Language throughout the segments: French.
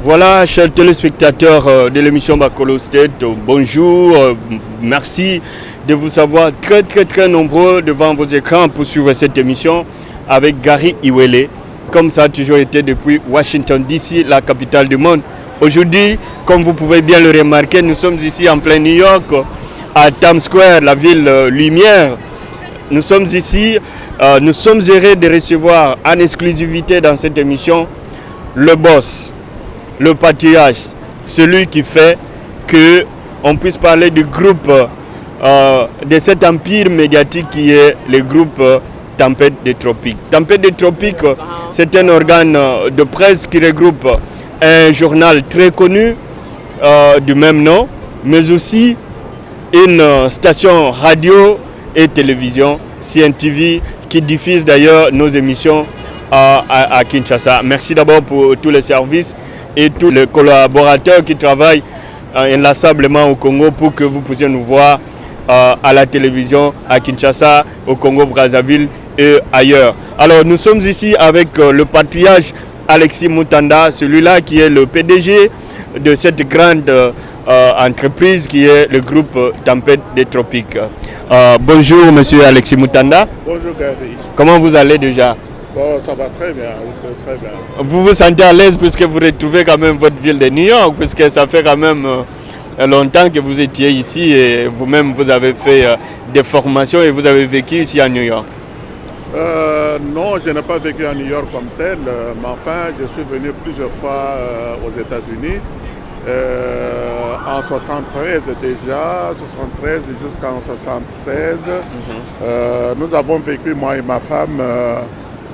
Voilà, chers téléspectateurs de l'émission Bakolo State, bonjour, merci de vous savoir très nombreux devant vos écrans pour suivre cette émission avec Gary Iwele, comme ça a toujours été depuis Washington DC, la capitale du monde. Aujourd'hui, comme vous pouvez bien le remarquer, nous sommes ici en plein New York, à Times Square, la ville lumière. Nous sommes ici, nous sommes heureux de recevoir en exclusivité dans cette émission le boss, le patriarche, celui qui fait qu'on puisse parler du groupe, de cet empire médiatique qui est le groupe Tempête des Tropiques. Tempête des Tropiques, c'est un organe de presse qui regroupe un journal très connu du même nom, mais aussi une station radio et télévision, CNTV, qui diffuse d'ailleurs nos émissions à Kinshasa. Merci d'abord pour tous les services et tous les collaborateurs qui travaillent inlassablement au Congo pour que vous puissiez nous voir à la télévision à Kinshasa, au Congo-Brazzaville et ailleurs. Alors nous sommes ici avec le patriarche Alexis Mutanda, celui-là qui est le PDG de cette grande entreprise qui est le groupe Tempête des Tropiques. Bonjour monsieur Alexis Mutanda. Bonjour Gary. Comment vous allez déjà? Bon, ça va très bien, très bien. Vous vous sentez à l'aise puisque vous retrouvez quand même votre ville de New York, puisque ça fait quand même longtemps que vous étiez ici et vous-même vous avez fait des formations et vous avez vécu ici à New York. Non, je n'ai pas vécu à New York comme tel, mais enfin je suis venu plusieurs fois aux États-Unis. En 73 déjà, 73 jusqu'en 76. Nous avons vécu, moi et ma femme,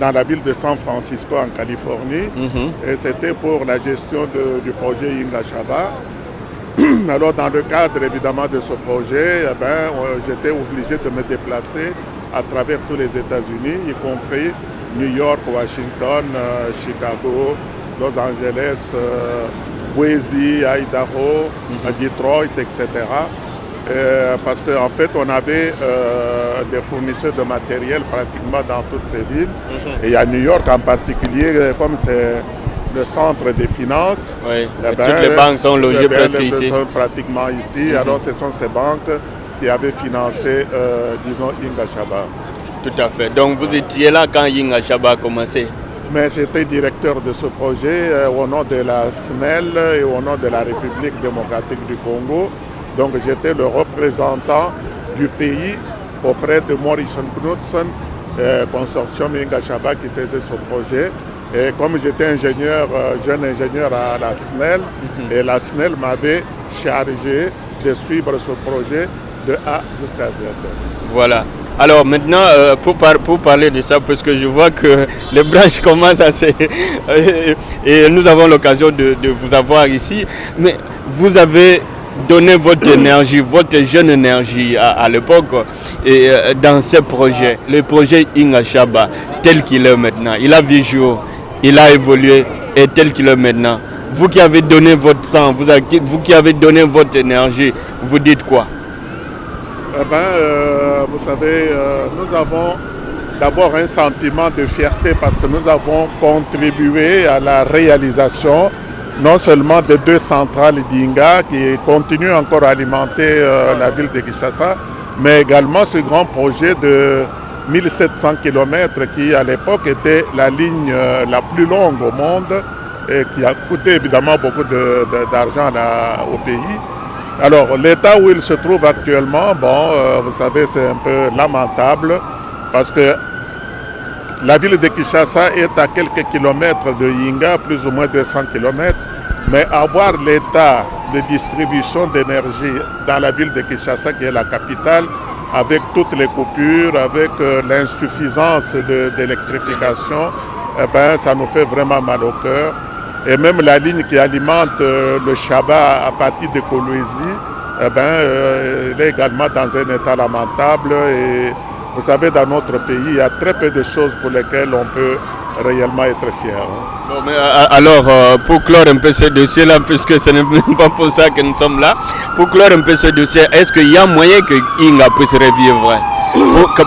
dans la ville de San Francisco en Californie. Et c'était pour la gestion du projet Yinga Shaba. Alors dans le cadre évidemment de ce projet, j'étais obligé de me déplacer à travers tous les États-Unis, y compris New York, Washington, Chicago, Los Angeles, Boise, Idaho, Detroit, etc. Parce qu'en fait, on avait des fournisseurs de matériel pratiquement dans toutes ces villes. Et à New York en particulier, comme c'est le centre des finances, oui, toutes les banques sont logées presque ici. Sont pratiquement ici. Alors ce sont ces banques qui avaient financé, disons, Yinga Shaba. Tout à fait. Donc vous étiez là quand Yinga Shaba a commencé? Mais j'étais directeur de ce projet au nom de la SNEL et au nom de la République démocratique du Congo. Donc j'étais le représentant du pays auprès de Morrison Knudsen, consortium Yinga Shaba qui faisait ce projet. Et comme j'étais ingénieur, jeune ingénieur à la SNEL, et la SNEL m'avait chargé de suivre ce projet de A jusqu'à Z. Voilà. Alors maintenant, pour parler de ça, parce que je vois que les branches commencent à se... et nous avons l'occasion de vous avoir ici, mais vous avez donné votre énergie, votre jeune énergie à l'époque et dans ces projets. Le projet Yinga Shaba, tel qu'il est maintenant, il a vu jour, il a évolué et tel qu'il est maintenant. Vous qui avez donné votre sang, vous qui avez donné votre énergie, vous dites quoi? Vous savez, nous avons d'abord un sentiment de fierté parce que nous avons contribué à la réalisation non seulement de 2 centrales d'Yinga qui continuent encore à alimenter la ville de Kinshasa, mais également ce grand projet de 1700 km qui à l'époque était la ligne la plus longue au monde et qui a coûté évidemment beaucoup d'argent au pays. Alors l'état où il se trouve actuellement, vous savez, c'est un peu lamentable parce que la ville de Kinshasa est à quelques kilomètres de Yinga, plus ou moins 200 km, mais avoir l'état de distribution d'énergie dans la ville de Kinshasa, qui est la capitale, avec toutes les coupures, avec l'insuffisance d'électrification, ça nous fait vraiment mal au cœur. Et même la ligne qui alimente le Shaba à partir de Kolwezi, elle est également dans un état lamentable. Et vous savez, dans notre pays, il y a très peu de choses pour lesquelles on peut réellement être fier. Bon, mais alors, pour clore un peu ce dossier-là, puisque ce n'est même pas pour ça que nous sommes là, pour clore un peu ce dossier, est-ce qu'il y a moyen que Yinga puisse revivre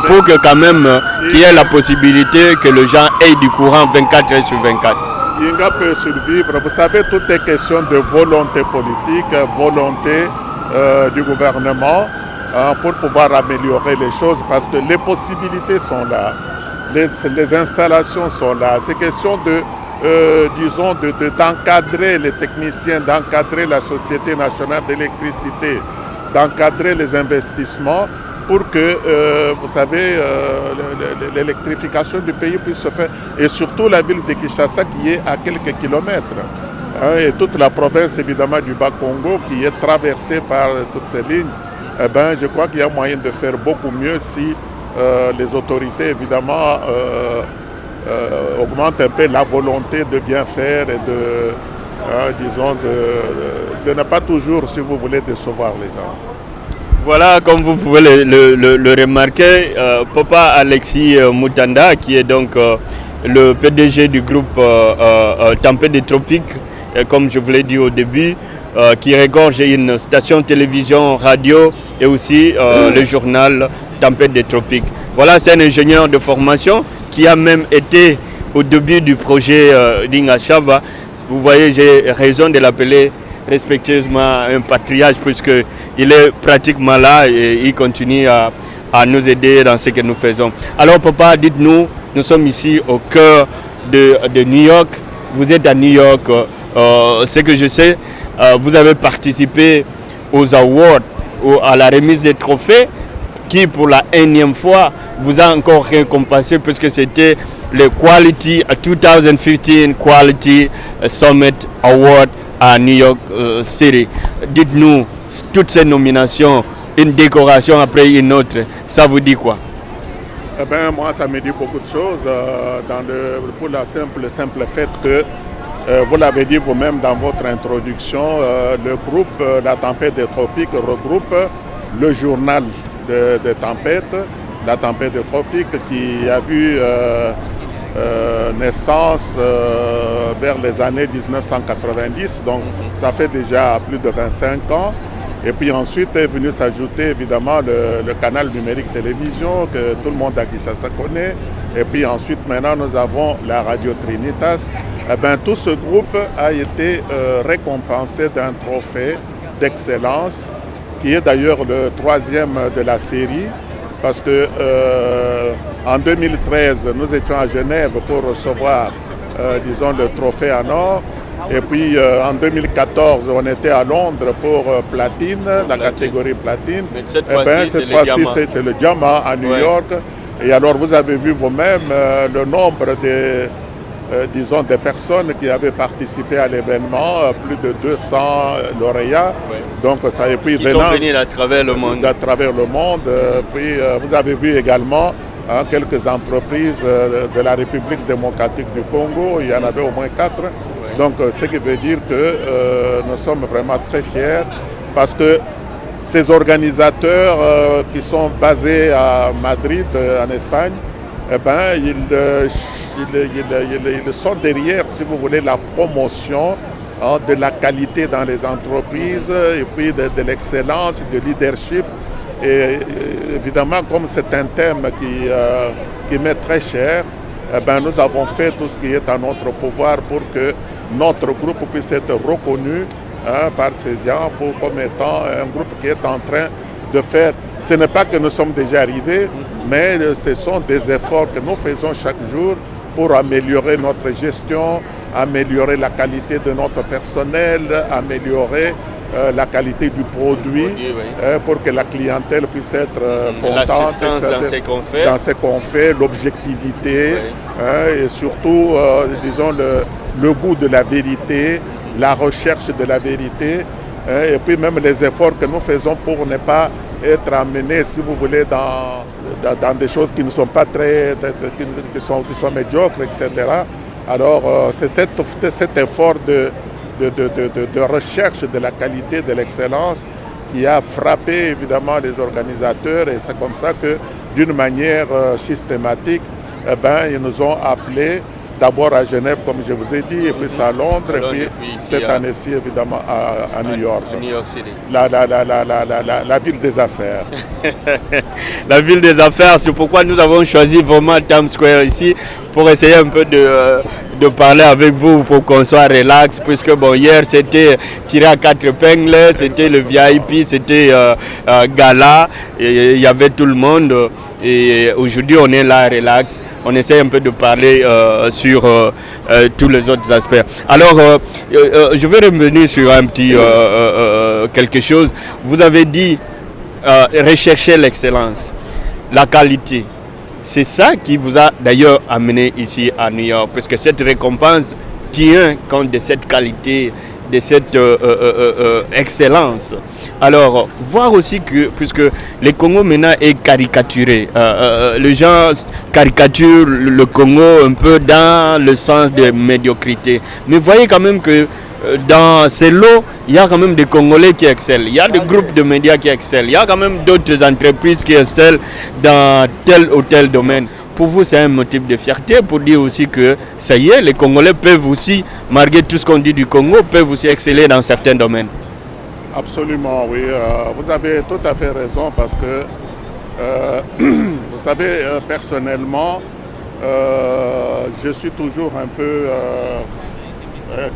pour que quand même qu'il y ait la possibilité que les gens aient du courant 24 heures sur 24? Yinga peut survivre. Vous savez, tout est question de volonté politique, volonté du gouvernement pour pouvoir améliorer les choses parce que les possibilités sont là, les installations sont là. C'est question d'encadrer les techniciens, d'encadrer la Société nationale d'électricité, d'encadrer les investissements pour que, vous savez, l'électrification du pays puisse se faire. Et surtout la ville de Kinshasa qui est à quelques kilomètres. Et toute la province, évidemment, du Bas-Congo qui est traversée par toutes ces lignes. Je crois qu'il y a moyen de faire beaucoup mieux si les autorités, évidemment, augmentent un peu la volonté de bien faire et de ne pas toujours, si vous voulez, décevoir les gens. Voilà, comme vous pouvez le remarquer, Papa Alexis Moutanda, qui est donc le PDG du groupe Tempête des Tropiques, comme je vous l'ai dit au début, qui regorge une station télévision, radio et aussi le journal Tempête des Tropiques. Voilà, c'est un ingénieur de formation qui a même été au début du projet d'Inga Chaba. Vous voyez, j'ai raison de l'appeler respectueusement un patriarche puisqu'il est pratiquement là et il continue à nous aider dans ce que nous faisons. Alors papa, dites-nous, nous sommes ici au cœur de New York. Vous êtes à New York, ce que je sais, vous avez participé aux awards, à la remise des trophées qui pour la énième fois vous a encore récompensé puisque c'était le Quality 2015 Quality Summit Award à New York City. Dites-nous, toutes ces nominations, une décoration après une autre, ça vous dit quoi? Moi, ça me dit beaucoup de choses pour le simple fait que, vous l'avez dit vous-même dans votre introduction, le groupe La Tempête des Tropiques regroupe le journal de Tempête, La Tempête des Tropiques qui a vu naissance vers les années 1990, donc ça fait déjà plus de 25 ans. Et puis ensuite est venu s'ajouter évidemment le canal numérique télévision que tout le monde à Kinshasa connaît. Et puis ensuite maintenant nous avons la radio Trinitas. Tout ce groupe a été récompensé d'un trophée d'excellence qui est d'ailleurs le 3e de la série. Parce que en 2013, nous étions à Genève pour recevoir, le trophée en or. Et puis en 2014, on était à Londres pour platine, la catégorie platine. Mais cette fois-ci, c'est le diamant à New York. Et alors, vous avez vu vous-même le nombre des personnes qui avaient participé à l'événement, plus de 200 lauréats. Ouais. Donc, ça, et puis, ils sont venus à travers le monde. À travers le monde. Puis, vous avez vu également quelques entreprises de la République démocratique du Congo. Il y en avait au moins 4. Ouais. Donc, ce qui veut dire que nous sommes vraiment très fiers parce que ces organisateurs qui sont basés à Madrid, en Espagne, ils sont derrière, si vous voulez, la promotion de la qualité dans les entreprises et puis de l'excellence, de leadership. Et évidemment, comme c'est un thème qui m'est très cher, nous avons fait tout ce qui est à notre pouvoir pour que notre groupe puisse être reconnu par ces gens comme étant un groupe qui est en train de faire. Ce n'est pas que nous sommes déjà arrivés, mais ce sont des efforts que nous faisons chaque jour pour améliorer notre gestion, améliorer la qualité de notre personnel, améliorer la qualité du produit, pour que la clientèle puisse être contente dans ce qu'on fait, l'objectivité, et surtout, le goût de la vérité, la recherche de la vérité, et puis même les efforts que nous faisons pour ne pas être amenés, si vous voulez, dans des choses qui ne sont pas qui sont médiocres, etc. Alors, c'est cet effort de recherche de la qualité, de l'excellence qui a frappé évidemment les organisateurs et c'est comme ça que d'une manière systématique, ils nous ont appelés d'abord à Genève, comme je vous ai dit, et puis à Londres, et puis cette année-ci, évidemment, à New York. À New York City. La ville des affaires. La ville des affaires, c'est pourquoi nous avons choisi vraiment Times Square ici, pour essayer un peu de parler avec vous pour qu'on soit relax, puisque bon, hier c'était tiré à 4 épingles, c'était le VIP, c'était gala, et il y avait tout le monde. Et aujourd'hui on est là relax, on essaie un peu de parler sur tous les autres aspects. Alors je vais revenir sur un petit quelque chose. Vous avez dit rechercher l'excellence, la qualité. C'est ça qui vous a d'ailleurs amené ici à New York, parce que cette récompense tient compte de cette qualité, de cette excellence. Alors, voir aussi que, puisque le Congo maintenant est caricaturé, les gens caricaturent le Congo un peu dans le sens de médiocrité. Mais voyez quand même que dans ces lots, il y a quand même des Congolais qui excellent, il y a des groupes de médias qui excellent, il y a quand même d'autres entreprises qui excellent dans tel ou tel domaine. Pour vous, c'est un motif de fierté pour dire aussi que ça y est, les Congolais peuvent aussi, malgré tout ce qu'on dit du Congo, peuvent aussi exceller dans certains domaines. Absolument, oui. Vous avez tout à fait raison parce que, vous savez, personnellement, je suis toujours un peu...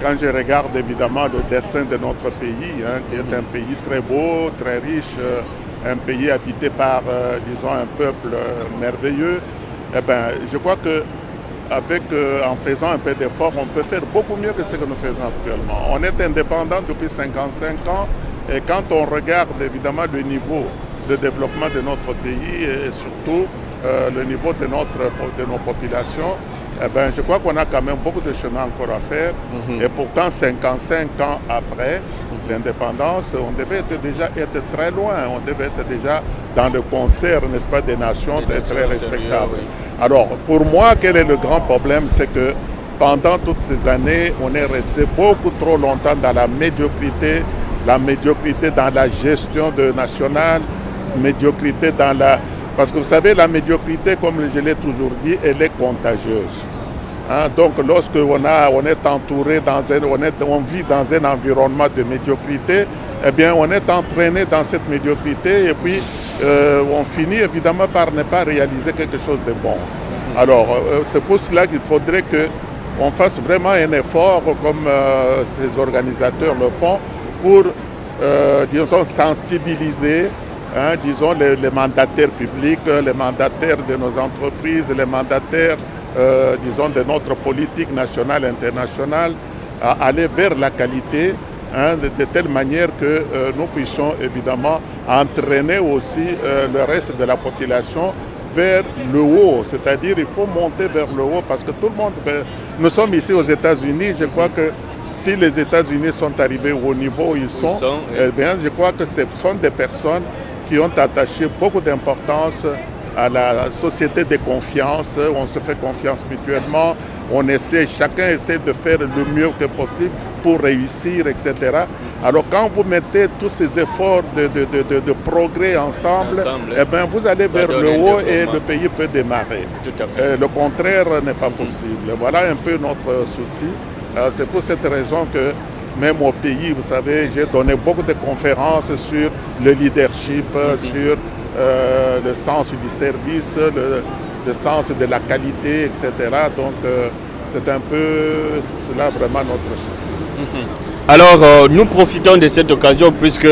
quand je regarde évidemment le destin de notre pays, qui est un pays très beau, très riche, un pays habité par, disons, un peuple merveilleux, eh ben, je crois que en faisant un peu d'effort, on peut faire beaucoup mieux que ce que nous faisons actuellement. On est indépendant depuis 55 ans et quand on regarde évidemment le niveau de développement de notre pays et surtout le niveau de nos populations, eh ben, je crois qu'on a quand même beaucoup de chemin encore à faire. Et pourtant, 55 ans après l'indépendance, on devait déjà être très loin. On devait être déjà dans le concert, n'est-ce pas, des nations, très respectable. Oui. Alors, pour moi, quel est le grand problème? C'est que pendant toutes ces années, on est resté beaucoup trop longtemps dans la médiocrité dans la gestion nationale, médiocrité dans la... Parce que vous savez, la médiocrité, comme je l'ai toujours dit, elle est contagieuse. Donc lorsque on est entouré, on vit dans un environnement de médiocrité, eh bien on est entraîné dans cette médiocrité et puis on finit évidemment par ne pas réaliser quelque chose de bon. Alors c'est pour cela qu'il faudrait qu'on fasse vraiment un effort comme ces organisateurs le font pour, disons, sensibiliser disons les mandataires publics, les mandataires de nos entreprises, les mandataires disons de notre politique nationale et internationale à aller vers la qualité de telle manière que nous puissions évidemment entraîner aussi le reste de la population vers le haut, c'est-à-dire il faut monter vers le haut parce que tout le monde nous sommes ici aux États-Unis, je crois que si les États-Unis sont arrivés au niveau où ils sont, eh bien, je crois que ce sont des personnes qui ont attaché beaucoup d'importance à la société de confiance, on se fait confiance mutuellement, chacun essaie de faire le mieux que possible pour réussir, etc. Alors quand vous mettez tous ces efforts de progrès ensemble, eh bien, vous allez vers le haut et le pays peut démarrer. Tout à fait. Le contraire n'est pas possible. Voilà un peu notre souci. C'est pour cette raison que même au pays, vous savez, j'ai donné beaucoup de conférences sur le leadership, sur le sens du service, le sens de la qualité, etc. Donc, c'est un peu cela vraiment notre souci. Alors, nous profitons de cette occasion puisque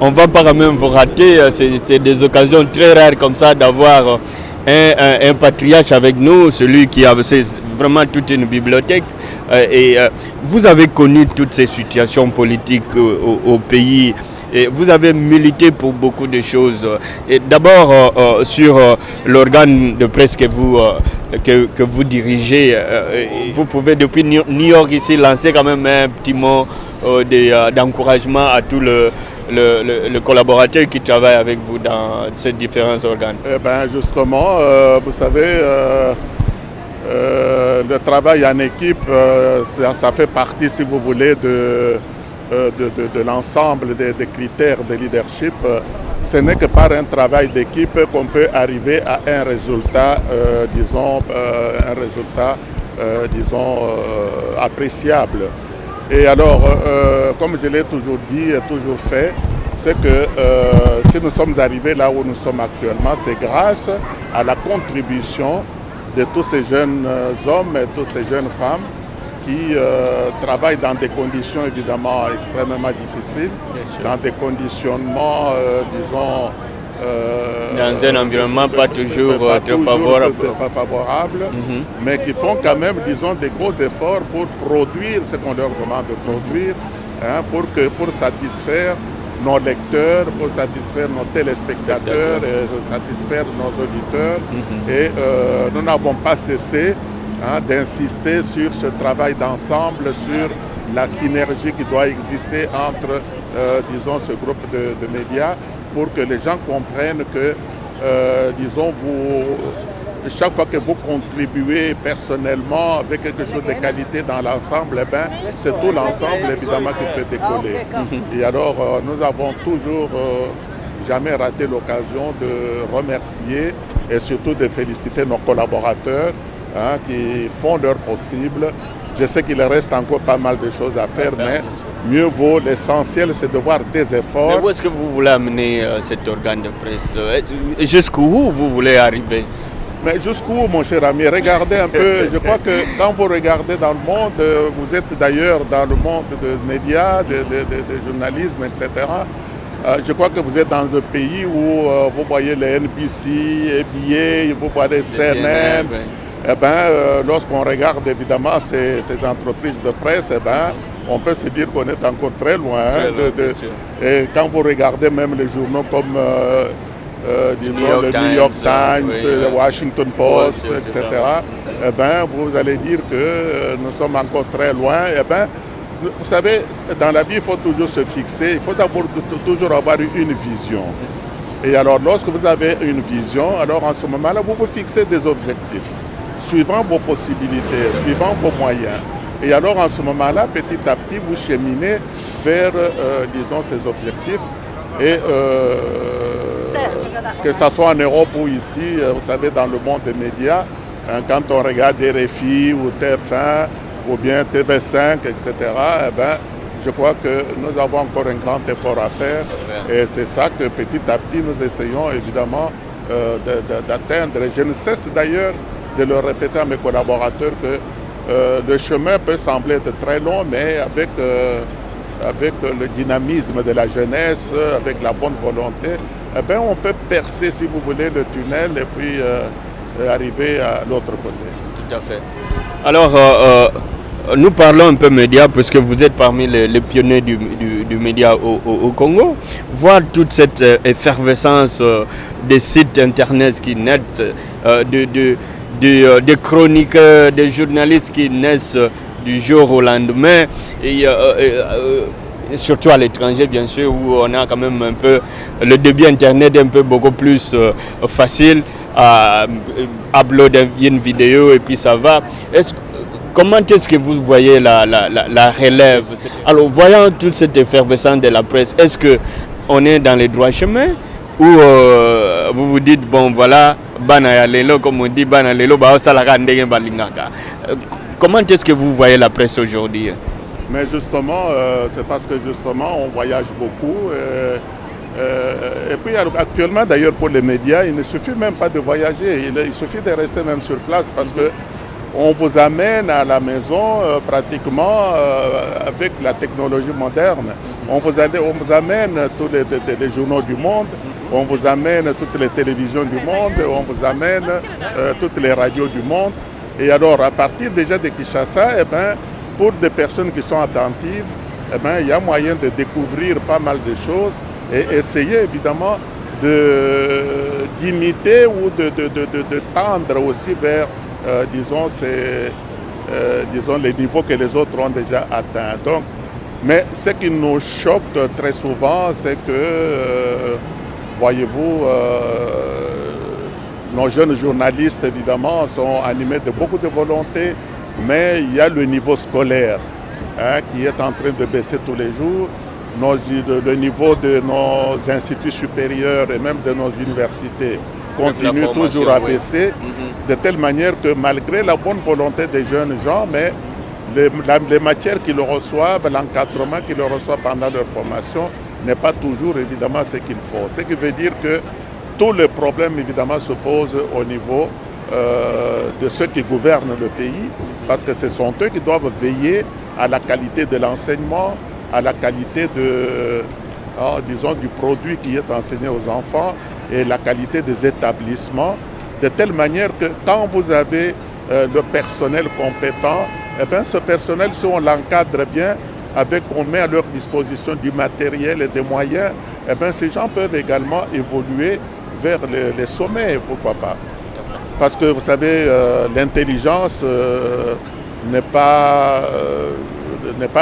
on ne va pas quand même vous rater. C'est des occasions très rares comme ça d'avoir un patriarche avec nous, celui qui a vraiment toute une bibliothèque. Et vous avez connu toutes ces situations politiques au pays. Et vous avez milité pour beaucoup de choses. Et d'abord sur l'organe de presse que vous dirigez, vous pouvez depuis New York ici lancer quand même un petit mot d'encouragement à tous les collaborateurs qui travaillent avec vous dans ces différents organes. Eh bien justement, vous savez, le travail en équipe, ça fait partie, si vous voulez, de l'ensemble des critères de leadership. Ce n'est que par un travail d'équipe qu'on peut arriver à un résultat, appréciable. Et alors, comme je l'ai toujours dit et toujours fait, c'est que si nous sommes arrivés là où nous sommes actuellement, c'est grâce à la contribution de tous ces jeunes hommes et toutes ces jeunes femmes qui travaillent dans des conditions évidemment extrêmement difficiles, dans des conditionnements, disons, dans un environnement pas toujours très favorable, mais qui font quand même, disons, des gros efforts pour produire ce qu'on leur demande de produire, pour satisfaire nos lecteurs, pour satisfaire nos téléspectateurs, et satisfaire nos auditeurs. Et nous n'avons pas cessé d'insister sur ce travail d'ensemble, sur la synergie qui doit exister entre, disons, ce groupe de médias, pour que les gens comprennent que, disons, chaque fois que vous contribuez personnellement avec quelque chose de qualité dans l'ensemble, c'est tout l'ensemble évidemment qui peut décoller. Et alors, nous avons toujours jamais raté l'occasion de remercier et surtout de féliciter nos collaborateurs qui font leur possible. Je sais qu'il reste encore pas mal de choses à faire, mais mieux vaut, l'essentiel c'est de voir des efforts. Mais où est-ce que vous voulez amener cet organe de presse? Jusqu'où vous voulez arriver? Mais jusqu'où, mon cher ami? Regardez un peu. Je crois que quand vous regardez dans le monde, vous êtes d'ailleurs dans le monde des médias, de journalisme, etc. Je crois que vous êtes dans un pays où vous voyez les NBC, ABA, vous voyez CNN. Eh bien, lorsqu'on regarde évidemment ces entreprises de presse, on peut se dire qu'on est encore très loin. Et quand vous regardez même les journaux comme disons, le New York Times, le Washington Post, etc., vous allez dire que nous sommes encore très loin. Vous savez, dans la vie, il faut toujours se fixer, il faut d'abord toujours avoir une vision. Et alors, lorsque vous avez une vision, alors en ce moment-là, vous vous fixez des objectifs, suivant vos possibilités, suivant vos moyens. Et alors, en ce moment-là, petit à petit, vous cheminez vers, disons, ces objectifs. Et que ce soit en Europe ou ici, vous savez, dans le monde des médias, quand on regarde RFI ou TF1 ou bien TV5, etc., je crois que nous avons encore un grand effort à faire. Et c'est ça que petit à petit, nous essayons évidemment d'atteindre. Et je ne cesse d'ailleurs de le répéter à mes collaborateurs que le chemin peut sembler être très long, mais avec le dynamisme de la jeunesse, avec la bonne volonté, on peut percer, si vous voulez, le tunnel et puis arriver à l'autre côté. Tout à fait. Alors, nous parlons un peu médias, puisque vous êtes parmi les pionniers du média au Congo. Voir toute cette effervescence des sites internet qui naissent, des chroniqueurs, des journalistes qui naissent du jour au lendemain, et surtout à l'étranger bien sûr, où on a quand même un peu le débit internet un peu beaucoup plus facile à uploader une vidéo et puis ça va. Comment est-ce que vous voyez la relève? Alors, voyant toute cette effervescence de la presse, est-ce qu'on est dans les droits chemins ou vous vous dites, bon voilà, comme on dit, comment est-ce que vous voyez la presse aujourd'hui? Mais justement, c'est parce que justement, on voyage beaucoup. Et puis actuellement, d'ailleurs, pour les médias, il ne suffit même pas de voyager. Il suffit de rester même sur place parce que on vous amène à la maison pratiquement avec la technologie moderne. On vous amène tous les journaux du monde, on vous amène toutes les télévisions du monde, on vous amène toutes les radios du monde. Et alors, à partir déjà de Kinshasa, pour des personnes qui sont attentives, il y a moyen de découvrir pas mal de choses et essayer évidemment d'imiter ou de tendre aussi vers, disons, les niveaux que les autres ont déjà atteints. Donc, mais ce qui nous choque très souvent, c'est que, voyez-vous, nos jeunes journalistes, évidemment, sont animés de beaucoup de volonté, mais il y a le niveau scolaire qui est en train de baisser tous les jours. Le niveau de nos instituts supérieurs et même de nos universités continue toujours à baisser, de telle manière que malgré la bonne volonté des jeunes gens, mais les matières qu'ils reçoivent, l'encadrement qu'ils reçoivent pendant leur formation n'est pas toujours évidemment ce qu'il faut. Ce qui veut dire que tous les problèmes évidemment se posent au niveau de ceux qui gouvernent le pays Parce que ce sont eux qui doivent veiller à la qualité de l'enseignement, à la qualité disons, du produit qui est enseigné aux enfants et la qualité des établissements, de telle manière que quand vous avez le personnel compétent, eh bien, ce personnel, si on l'encadre bien, on met à leur disposition du matériel et des moyens, eh bien, ces gens peuvent également évoluer vers les sommets, pourquoi pas. Parce que vous savez, l'intelligence n'est pas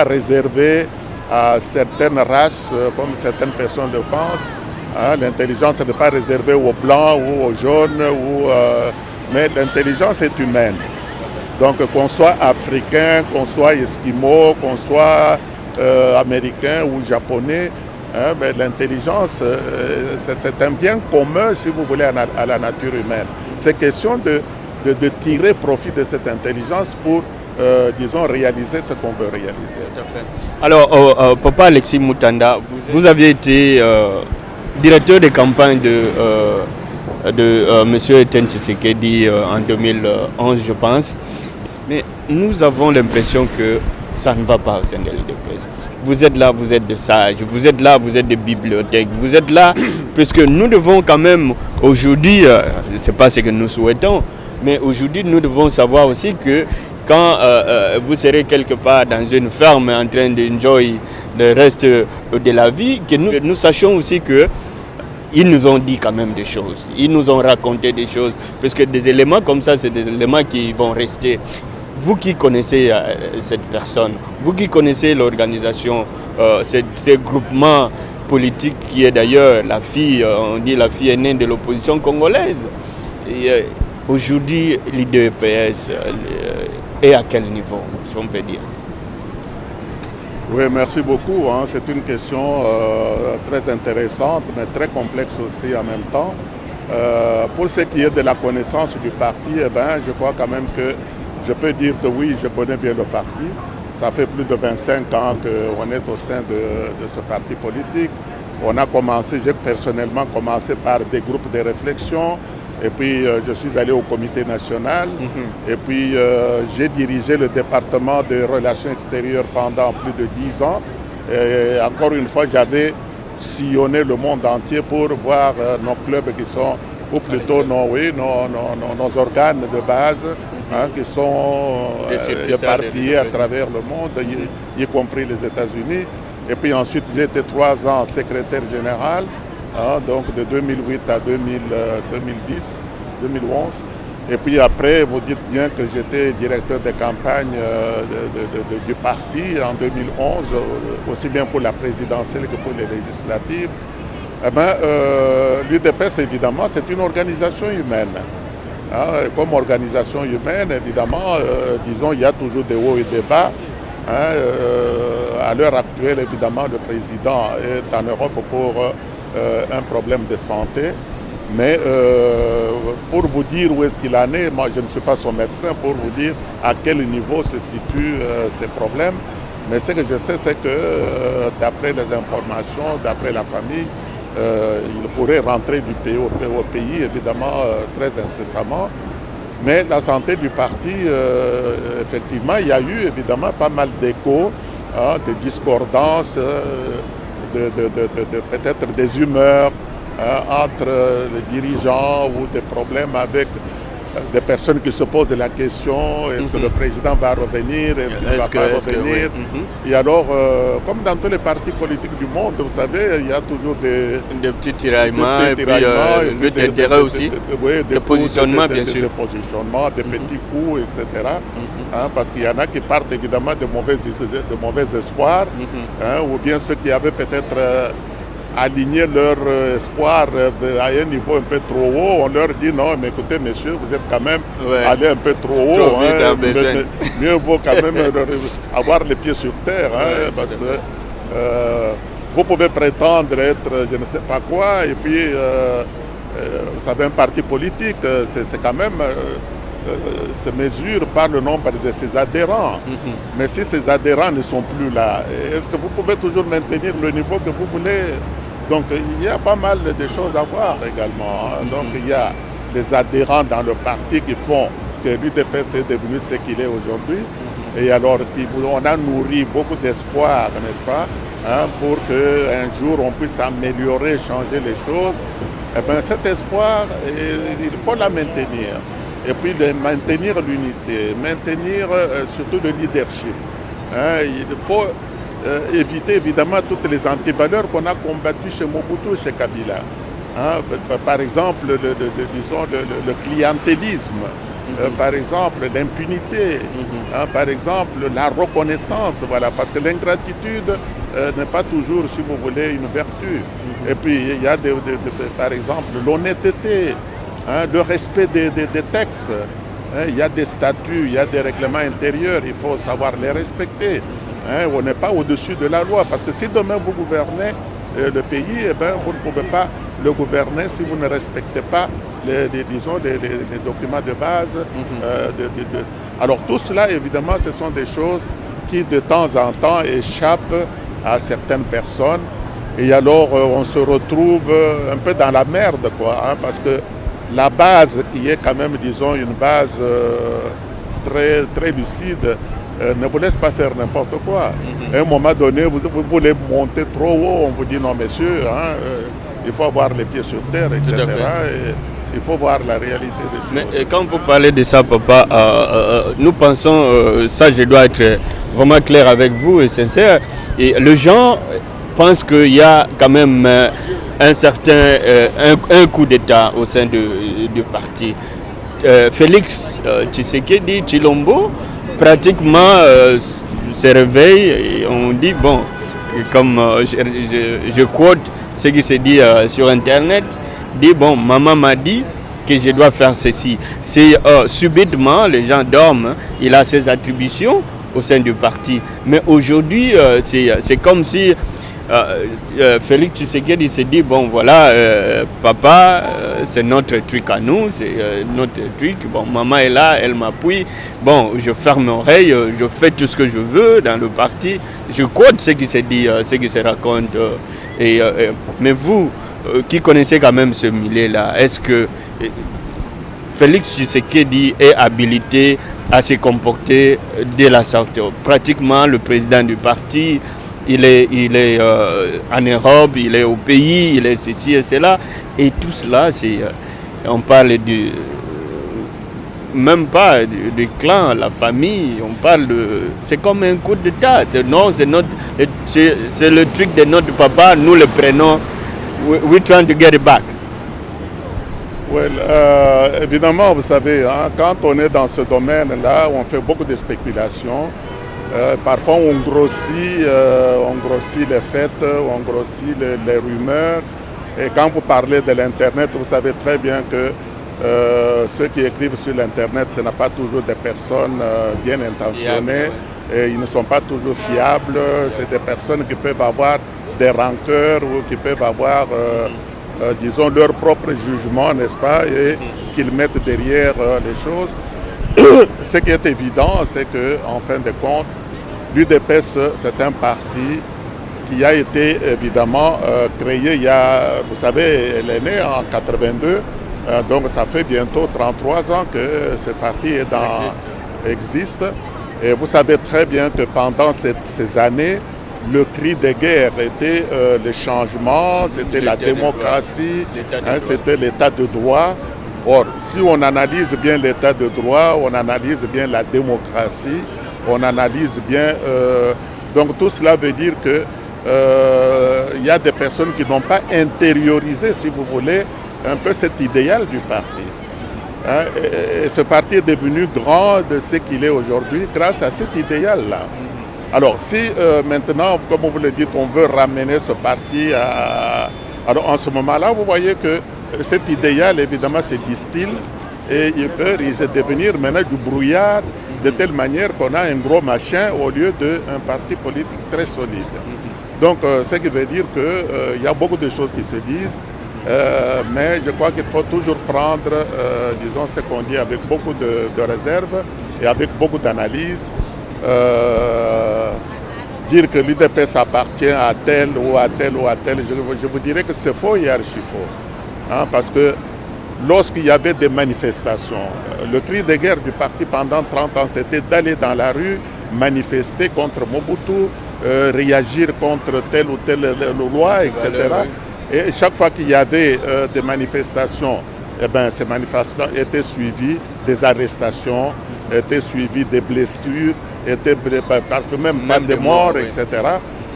réservée à certaines races, comme certaines personnes le pensent. L'intelligence n'est pas réservée aux blancs ou aux jaunes, mais l'intelligence est humaine. Donc qu'on soit africain, qu'on soit esquimau, qu'on soit américain ou japonais, mais l'intelligence, c'est un bien commun, si vous voulez, à la nature humaine. C'est question de tirer profit de cette intelligence pour, disons, réaliser ce qu'on veut réaliser. Tout à fait. Alors, Papa Alexis Moutanda, vous aviez été directeur de campagne de M. Etienne Tshisekedi en 2011, je pense. Mais nous avons l'impression que ça ne va pas au sein de l'UDPS. Vous êtes là, vous êtes des sages, vous êtes là, vous êtes des bibliothèques, vous êtes là, puisque nous devons quand même, aujourd'hui, ce n'est pas ce que nous souhaitons, mais aujourd'hui, nous devons savoir aussi que quand vous serez quelque part dans une ferme en train d'enjoy le reste de la vie, que nous sachions aussi que ils nous ont dit quand même des choses, ils nous ont raconté des choses, parce que des éléments comme ça, c'est des éléments qui vont rester. Vous qui connaissez cette personne, vous qui connaissez l'organisation, ces groupements politiques qui est d'ailleurs la fille, on dit la fille aînée de l'opposition congolaise. Aujourd'hui, l'UDPS est à quel niveau, si on peut dire? Oui, merci beaucoup. C'est une question très intéressante, mais très complexe aussi en même temps. Pour ce qui est de la connaissance du parti, eh ben, je crois quand même que je peux dire que oui, je connais bien le parti. Ça fait plus de 25 ans qu'on est au sein de ce parti politique. J'ai personnellement commencé par des groupes de réflexion. Et puis je suis allé au comité national. Et puis j'ai dirigé le département des relations extérieures pendant plus de 10 ans. Et encore une fois, j'avais sillonné le monde entier pour voir nos clubs qui sont, ou plutôt nos organes de base, qui sont éparpillés à travers le monde, y compris les États-Unis. Et puis ensuite, j'ai été 3 ans secrétaire général, donc de 2008 à 2010, 2011. Et puis après, vous dites bien que j'étais directeur de campagne du parti en 2011, aussi bien pour la présidentielle que pour les législatives. Eh bien, l'UDPS, évidemment, c'est une organisation humaine. Comme organisation humaine, évidemment, disons, il y a toujours des hauts et des bas. À l'heure actuelle, évidemment, le président est en Europe pour un problème de santé. Mais pour vous dire où est-ce qu'il en est, moi je ne suis pas son médecin pour vous dire à quel niveau se situent ces problèmes. Mais ce que je sais, c'est que d'après les informations, d'après la famille, il pourrait rentrer du pays au pays, évidemment, très incessamment. Mais la santé du parti, effectivement, il y a eu évidemment pas mal d'échos, de discordances, peut-être des humeurs entre les dirigeants ou des problèmes avec des personnes qui se posent la question, est-ce que le président va revenir, est-ce qu'il ne va pas revenir. Et alors, comme dans tous les partis politiques du monde, vous savez, il y a toujours des petits tiraillements, et puis des intérêts aussi, des positionnements bien sûr. Des positionnements, des petits coups, etc. Parce qu'il y en a qui partent évidemment de mauvais espoirs, ou bien ceux qui avaient peut-être aligner leur espoir à un niveau un peu trop haut, on leur dit non, mais écoutez messieurs, vous êtes quand même allé un peu trop haut, mieux vaut quand même avoir les pieds sur terre, parce que vous pouvez prétendre être je ne sais pas quoi, et puis vous savez, un parti politique, c'est quand même se mesure par le nombre de ses adhérents. Mais si ces adhérents ne sont plus là, est-ce que vous pouvez toujours maintenir le niveau que vous voulez? Donc il y a pas mal de choses à voir également. Donc il y a des adhérents dans le parti qui font que l'UDPS est devenu ce qu'il est aujourd'hui. Et alors, on a nourri beaucoup d'espoir, n'est-ce pas, pour qu'un jour on puisse améliorer, changer les choses. Eh bien, cet espoir, il faut la maintenir. Et puis maintenir l'unité, maintenir surtout le leadership. Il faut éviter évidemment toutes les antivaleurs qu'on a combattues chez Mobutu et chez Kabila. Par exemple, le clientélisme. Par exemple, l'impunité, par exemple, la reconnaissance, voilà, parce que l'ingratitude n'est pas toujours, si vous voulez, une vertu. Et puis, il y a, par exemple, l'honnêteté, le respect des textes. Il y a des statuts, il y a des règlements intérieurs, il faut savoir les respecter. On n'est pas au-dessus de la loi, parce que si demain vous gouvernez le pays, eh bien, vous ne pouvez pas le gouverner si vous ne respectez pas les documents de base. Alors tout cela, évidemment, ce sont des choses qui de temps en temps échappent à certaines personnes. Et alors on se retrouve un peu dans la merde, quoi, parce que la base qui est quand même, disons, une base très, très lucide, ne vous laisse pas faire n'importe quoi. À un moment donné, vous voulez monter trop haut, on vous dit non messieurs, il faut avoir les pieds sur terre, etc. Et il faut voir la réalité des choses. Mais quand vous parlez de ça, papa, nous pensons, ça je dois être vraiment clair avec vous et sincère, et les gens pensent qu'il y a quand même un certain un coup d'État au sein du parti. Félix Tshisekedi Tshilombo pratiquement se réveille et on dit, bon, comme je quote ce qui se dit sur Internet, dit, bon, maman m'a dit que je dois faire ceci. C'est subitement, les gens dorment, il a ses attributions au sein du parti. Mais aujourd'hui, c'est comme si Félix Tshisekedi s'est dit, bon voilà, papa, c'est notre truc à nous, c'est notre truc, bon, maman est là, elle m'appuie, bon, je ferme l'oreille, je fais tout ce que je veux dans le parti, je quote ce qui s'est dit, ce qui se raconte. Mais vous, qui connaissez quand même ce milieu-là, est-ce que Félix Tshisekedi est habilité à se comporter dès la sortie? Pratiquement le président du parti, il est en Europe, il est au pays, il est ceci et cela. Et tout cela, on parle même pas du clan, la famille, on parle c'est comme un coup d'État. Non, c'est le truc de notre papa, nous le prenons, we're trying to get it back. Well, évidemment, vous savez, quand on est dans ce domaine-là, on fait beaucoup de spéculations. Parfois on grossit les faits, on grossit les rumeurs. Et quand vous parlez de l'Internet, vous savez très bien que ceux qui écrivent sur l'Internet, ce n'est pas toujours des personnes bien intentionnées. Et ils ne sont pas toujours fiables. C'est des personnes qui peuvent avoir des rancœurs ou qui peuvent avoir, disons, leur propre jugement, n'est-ce pas, et qu'ils mettent derrière les choses. Ce qui est évident, c'est qu'en fin de compte, l'UDPS, c'est un parti qui a été évidemment créé il y a, vous savez, elle est née en 82, donc ça fait bientôt 33 ans que ce parti existe. Et vous savez très bien que pendant ces années, le cri de guerre était le changement, c'était la démocratie, c'était l'état de droit. Or, si on analyse bien l'état de droit, on analyse bien la démocratie, on analyse bien... donc tout cela veut dire que il y a des personnes qui n'ont pas intériorisé, si vous voulez, un peu cet idéal du parti. Et ce parti est devenu grand de ce qu'il est aujourd'hui grâce à cet idéal-là. Alors si maintenant, comme vous le dites, on veut ramener ce parti à... Alors en ce moment-là, vous voyez que cet idéal, évidemment, se distille et il peut devenir maintenant du brouillard de telle manière qu'on a un gros machin au lieu d'un parti politique très solide. Donc, ce qui veut dire qu'il y a beaucoup de choses qui se disent, mais je crois qu'il faut toujours prendre, disons, ce qu'on dit avec beaucoup de réserve et avec beaucoup d'analyse. Dire que l'UDPS appartient à tel ou à tel ou à tel, je vous dirais que c'est faux et archi faux. Parce que lorsqu'il y avait des manifestations. Le cri de guerre du parti pendant 30 ans, c'était d'aller dans la rue, manifester contre Mobutu, réagir contre telle ou telle loi, etc. Et chaque fois qu'il y avait des manifestations, eh bien, ces manifestations étaient suivies des arrestations, étaient suivies des blessures, étaient parfois même des morts, etc.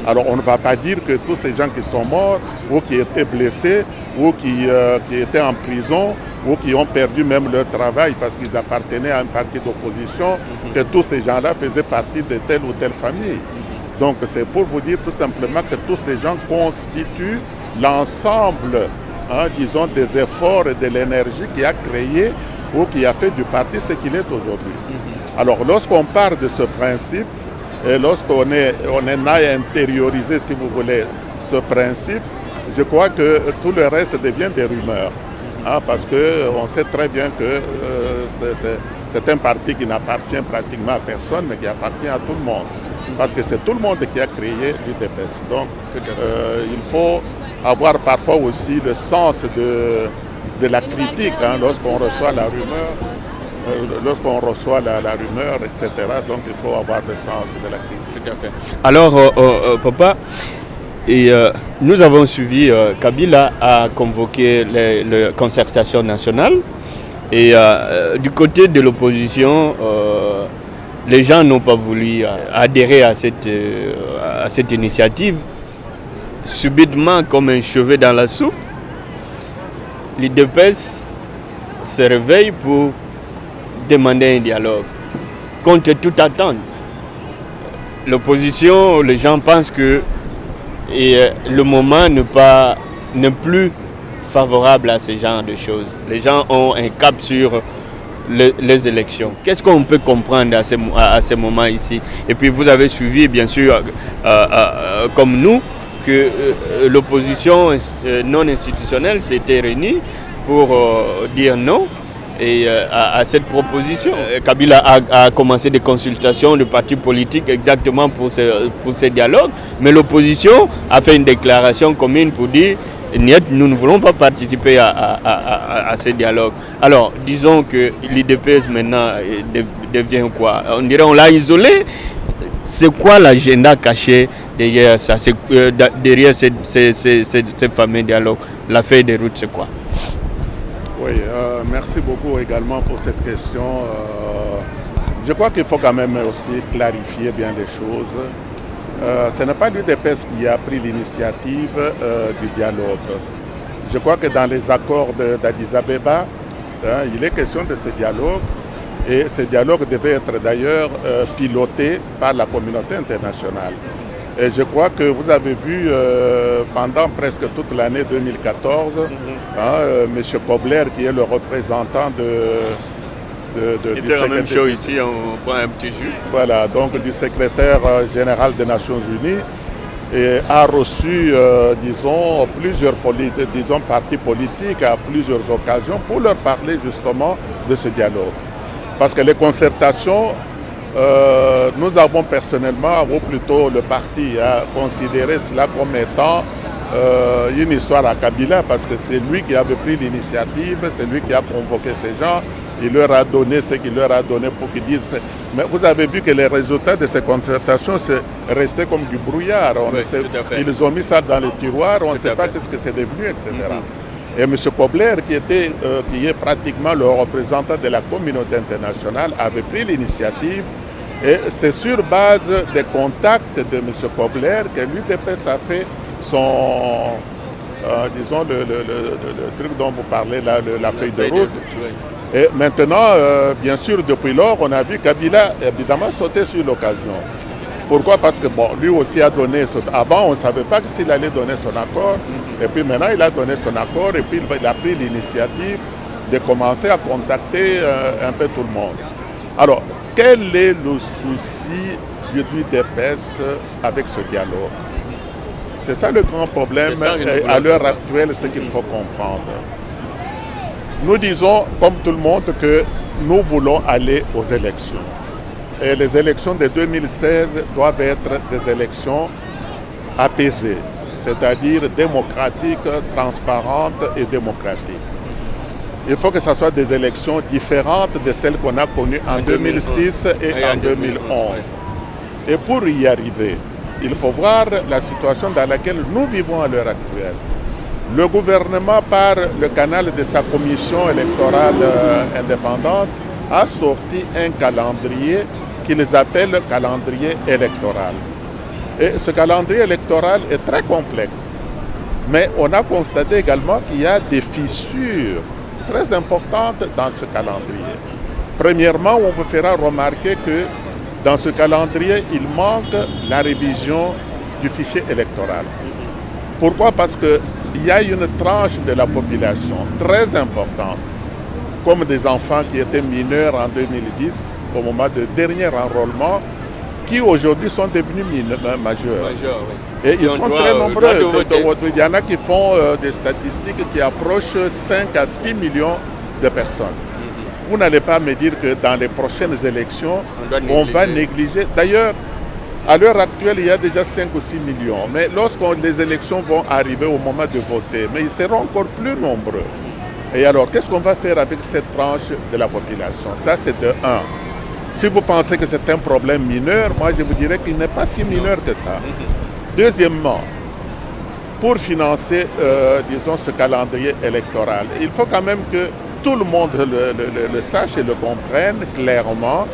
Alors on ne va pas dire que tous ces gens qui sont morts ou qui étaient blessés ou qui étaient en prison ou qui ont perdu même leur travail parce qu'ils appartenaient à un parti d'opposition, que tous ces gens-là faisaient partie de telle ou telle famille. Donc c'est pour vous dire tout simplement que tous ces gens constituent l'ensemble, disons, des efforts et de l'énergie qui a créé ou qui a fait du parti ce qu'il est aujourd'hui. Alors lorsqu'on part de ce principe, et lorsqu'on a intériorisé, si vous voulez, ce principe, je crois que tout le reste devient des rumeurs. Parce qu'on sait très bien que c'est un parti qui n'appartient pratiquement à personne, mais qui appartient à tout le monde. Parce que c'est tout le monde qui a créé l'UDPS. Donc il faut avoir parfois aussi le sens de la critique lorsqu'on reçoit la rumeur. Lorsqu'on reçoit la rumeur, etc. Donc il faut avoir le sens de la critique. Tout à fait. Alors, papa, nous avons suivi, Kabila a convoqué la concertation nationale et du côté de l'opposition, les gens n'ont pas voulu adhérer à cette initiative. Subitement, comme un cheveu dans la soupe, l'UDPS se réveille pour demander un dialogue contre toute attente. L'opposition, les gens pensent que le moment n'est plus favorable à ce genre de choses. Les gens ont un cap sur les élections. Qu'est-ce qu'on peut comprendre à ce moment ici? Et puis vous avez suivi, bien sûr, comme nous, que l'opposition non institutionnelle s'était réunie pour dire non à cette proposition. Kabila a commencé des consultations de partis politiques exactement pour ce dialogue, mais l'opposition a fait une déclaration commune pour dire nous ne voulons pas participer à ce dialogue. Alors, disons que l'UDPS maintenant devient quoi? On dirait on l'a isolé. C'est quoi l'agenda caché derrière ça? Derrière ce fameux dialogue? La feuille de route, c'est quoi? Oui, merci beaucoup également pour cette question. Je crois qu'il faut quand même aussi clarifier bien les choses. Ce n'est pas l'UDPS qui a pris l'initiative du dialogue. Je crois que dans les accords d'Addis Abeba, il est question de ce dialogue. Et ce dialogue devait être d'ailleurs piloté par la communauté internationale. Et je crois que vous avez vu pendant presque toute l'année 2014, M. Kobler, qui est le représentant du secrétaire, même chose ici, on prend un petit jus. Voilà, donc du secrétaire général des Nations Unies, et a reçu, plusieurs partis politiques à plusieurs occasions pour leur parler justement de ce dialogue. Parce que les concertations, nous avons personnellement, ou plutôt le parti, a considéré cela comme étant une histoire à Kabila, parce que c'est lui qui avait pris l'initiative, c'est lui qui a convoqué ces gens, il leur a donné ce qu'il leur a donné pour qu'ils disent. Mais vous avez vu que les résultats de ces concertations, c'est resté comme du brouillard. Ils ont mis ça dans les tiroirs, on ne sait pas ce que c'est devenu, etc. Et M. Kobler, qui est pratiquement le représentant de la communauté internationale, avait pris l'initiative. Et c'est sur base des contacts de M. Kobler que l'UDPS a fait le truc dont vous parlez là, la feuille de route. Et maintenant, bien sûr, depuis lors, on a vu Kabila, évidemment, sauter sur l'occasion. Pourquoi? Parce que lui aussi a donné avant, on ne savait pas s'il allait donner son accord. Et puis maintenant, il a donné son accord et puis il a pris l'initiative de commencer à contacter un peu tout le monde. Alors, quel est le souci de l'UDPS avec ce dialogue? C'est ça le grand problème à l'heure actuelle, c'est qu'il faut comprendre. Nous disons, comme tout le monde, que nous voulons aller aux élections. Et les élections de 2016 doivent être des élections apaisées, c'est-à-dire démocratiques, transparentes et démocratiques. il faut que ce soit des élections différentes de celles qu'on a connues en 2006 et en 2011. Et pour y arriver, il faut voir la situation dans laquelle nous vivons à l'heure actuelle. Le gouvernement, par le canal de sa commission électorale indépendante, a sorti un calendrier qu'ils appellent calendrier électoral. Et ce calendrier électoral est très complexe. Mais on a constaté également qu'il y a des fissures très importantes dans ce calendrier. Premièrement, on vous fera remarquer que dans ce calendrier, il manque la révision du fichier électoral. Pourquoi? Parce qu'il y a une tranche de la population très importante, comme des enfants qui étaient mineurs en 2010, au moment du dernier enrôlement, qui aujourd'hui sont devenus majeurs. Oui. Et ils sont très nombreux. Il y en a qui font des statistiques qui approchent 5 à 6 millions de personnes. Vous n'allez pas me dire que dans les prochaines élections, on va négliger. D'ailleurs, à l'heure actuelle, il y a déjà 5 ou 6 millions. Mais lorsque les élections vont arriver au moment de voter, mais ils seront encore plus nombreux. Et alors, qu'est-ce qu'on va faire avec cette tranche de la population? Ça, c'est de 1. Si vous pensez que c'est un problème mineur, moi je vous dirais qu'il n'est pas si mineur que ça. Deuxièmement, pour financer, disons, ce calendrier électoral, il faut quand même que tout le monde le sache et le comprenne clairement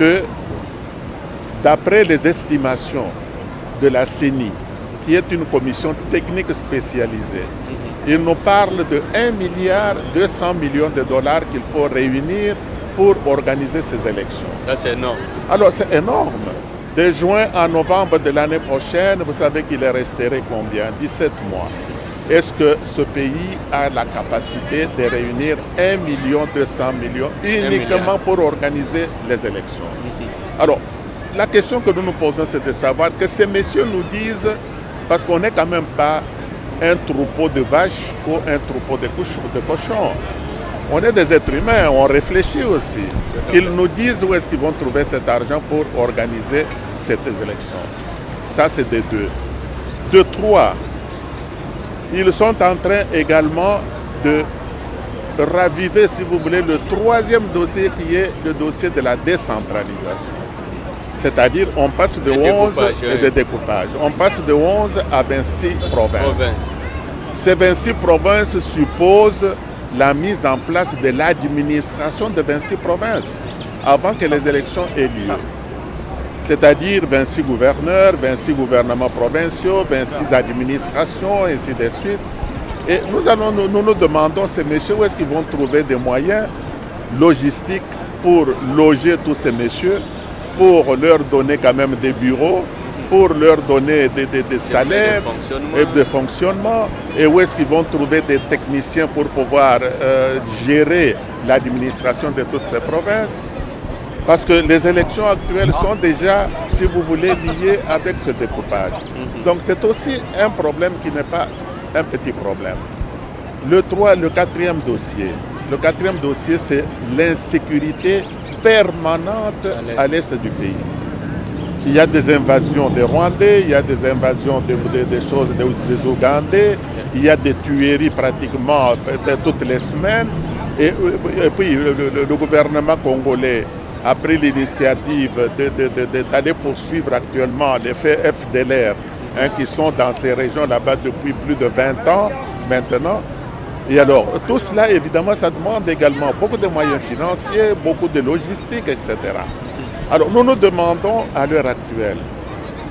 que d'après les estimations de la CENI, qui est une commission technique spécialisée, il nous parle de 1,2 milliard de dollars qu'il faut réunir pour organiser ces élections. Ça, c'est énorme. Alors, c'est énorme. De juin à novembre de l'année prochaine, vous savez qu'il est resté combien? 17 mois. Est-ce que ce pays a la capacité de réunir 1,2 million uniquement pour organiser les élections? Alors, la question que nous nous posons, c'est de savoir que ces messieurs nous disent, parce qu'on n'est quand même pas un troupeau de vaches ou un troupeau de cochons. On est des êtres humains, on réfléchit aussi. Qu'ils nous disent où est-ce qu'ils vont trouver cet argent pour organiser ces élections. Ça, c'est de 2. De 3, ils sont en train également de raviver, si vous voulez, le troisième dossier qui est le dossier de la décentralisation. C'est-à-dire, on passe de 11 et de découpage. On passe de 11 à 26 provinces. Ces 26 provinces supposent la mise en place de l'administration de 26 provinces avant que les élections aient lieu. C'est-à-dire 26 gouverneurs, 26 gouvernements provinciaux, 26 administrations, et ainsi de suite. Et nous demandons ces messieurs où est-ce qu'ils vont trouver des moyens logistiques pour loger tous ces messieurs, pour leur donner quand même des bureaux, pour leur donner des salaires et des fonctionnements, et où est-ce qu'ils vont trouver des techniciens pour pouvoir gérer l'administration de toutes ces provinces. Parce que les élections actuelles sont déjà, si vous voulez, liées avec ce découpage. Donc c'est aussi un problème qui n'est pas un petit problème. Le quatrième dossier. Le quatrième dossier, c'est l'insécurité permanente à l'est du pays. Il y a des invasions des Rwandais, il y a des invasions des Ougandais, il y a des tueries pratiquement toutes les semaines. Et puis le gouvernement congolais a pris l'initiative d'aller poursuivre actuellement les FDLR qui sont dans ces régions là-bas depuis plus de 20 ans maintenant. Et alors, tout cela, évidemment, ça demande également beaucoup de moyens financiers, beaucoup de logistique, etc. Alors, nous nous demandons à l'heure actuelle,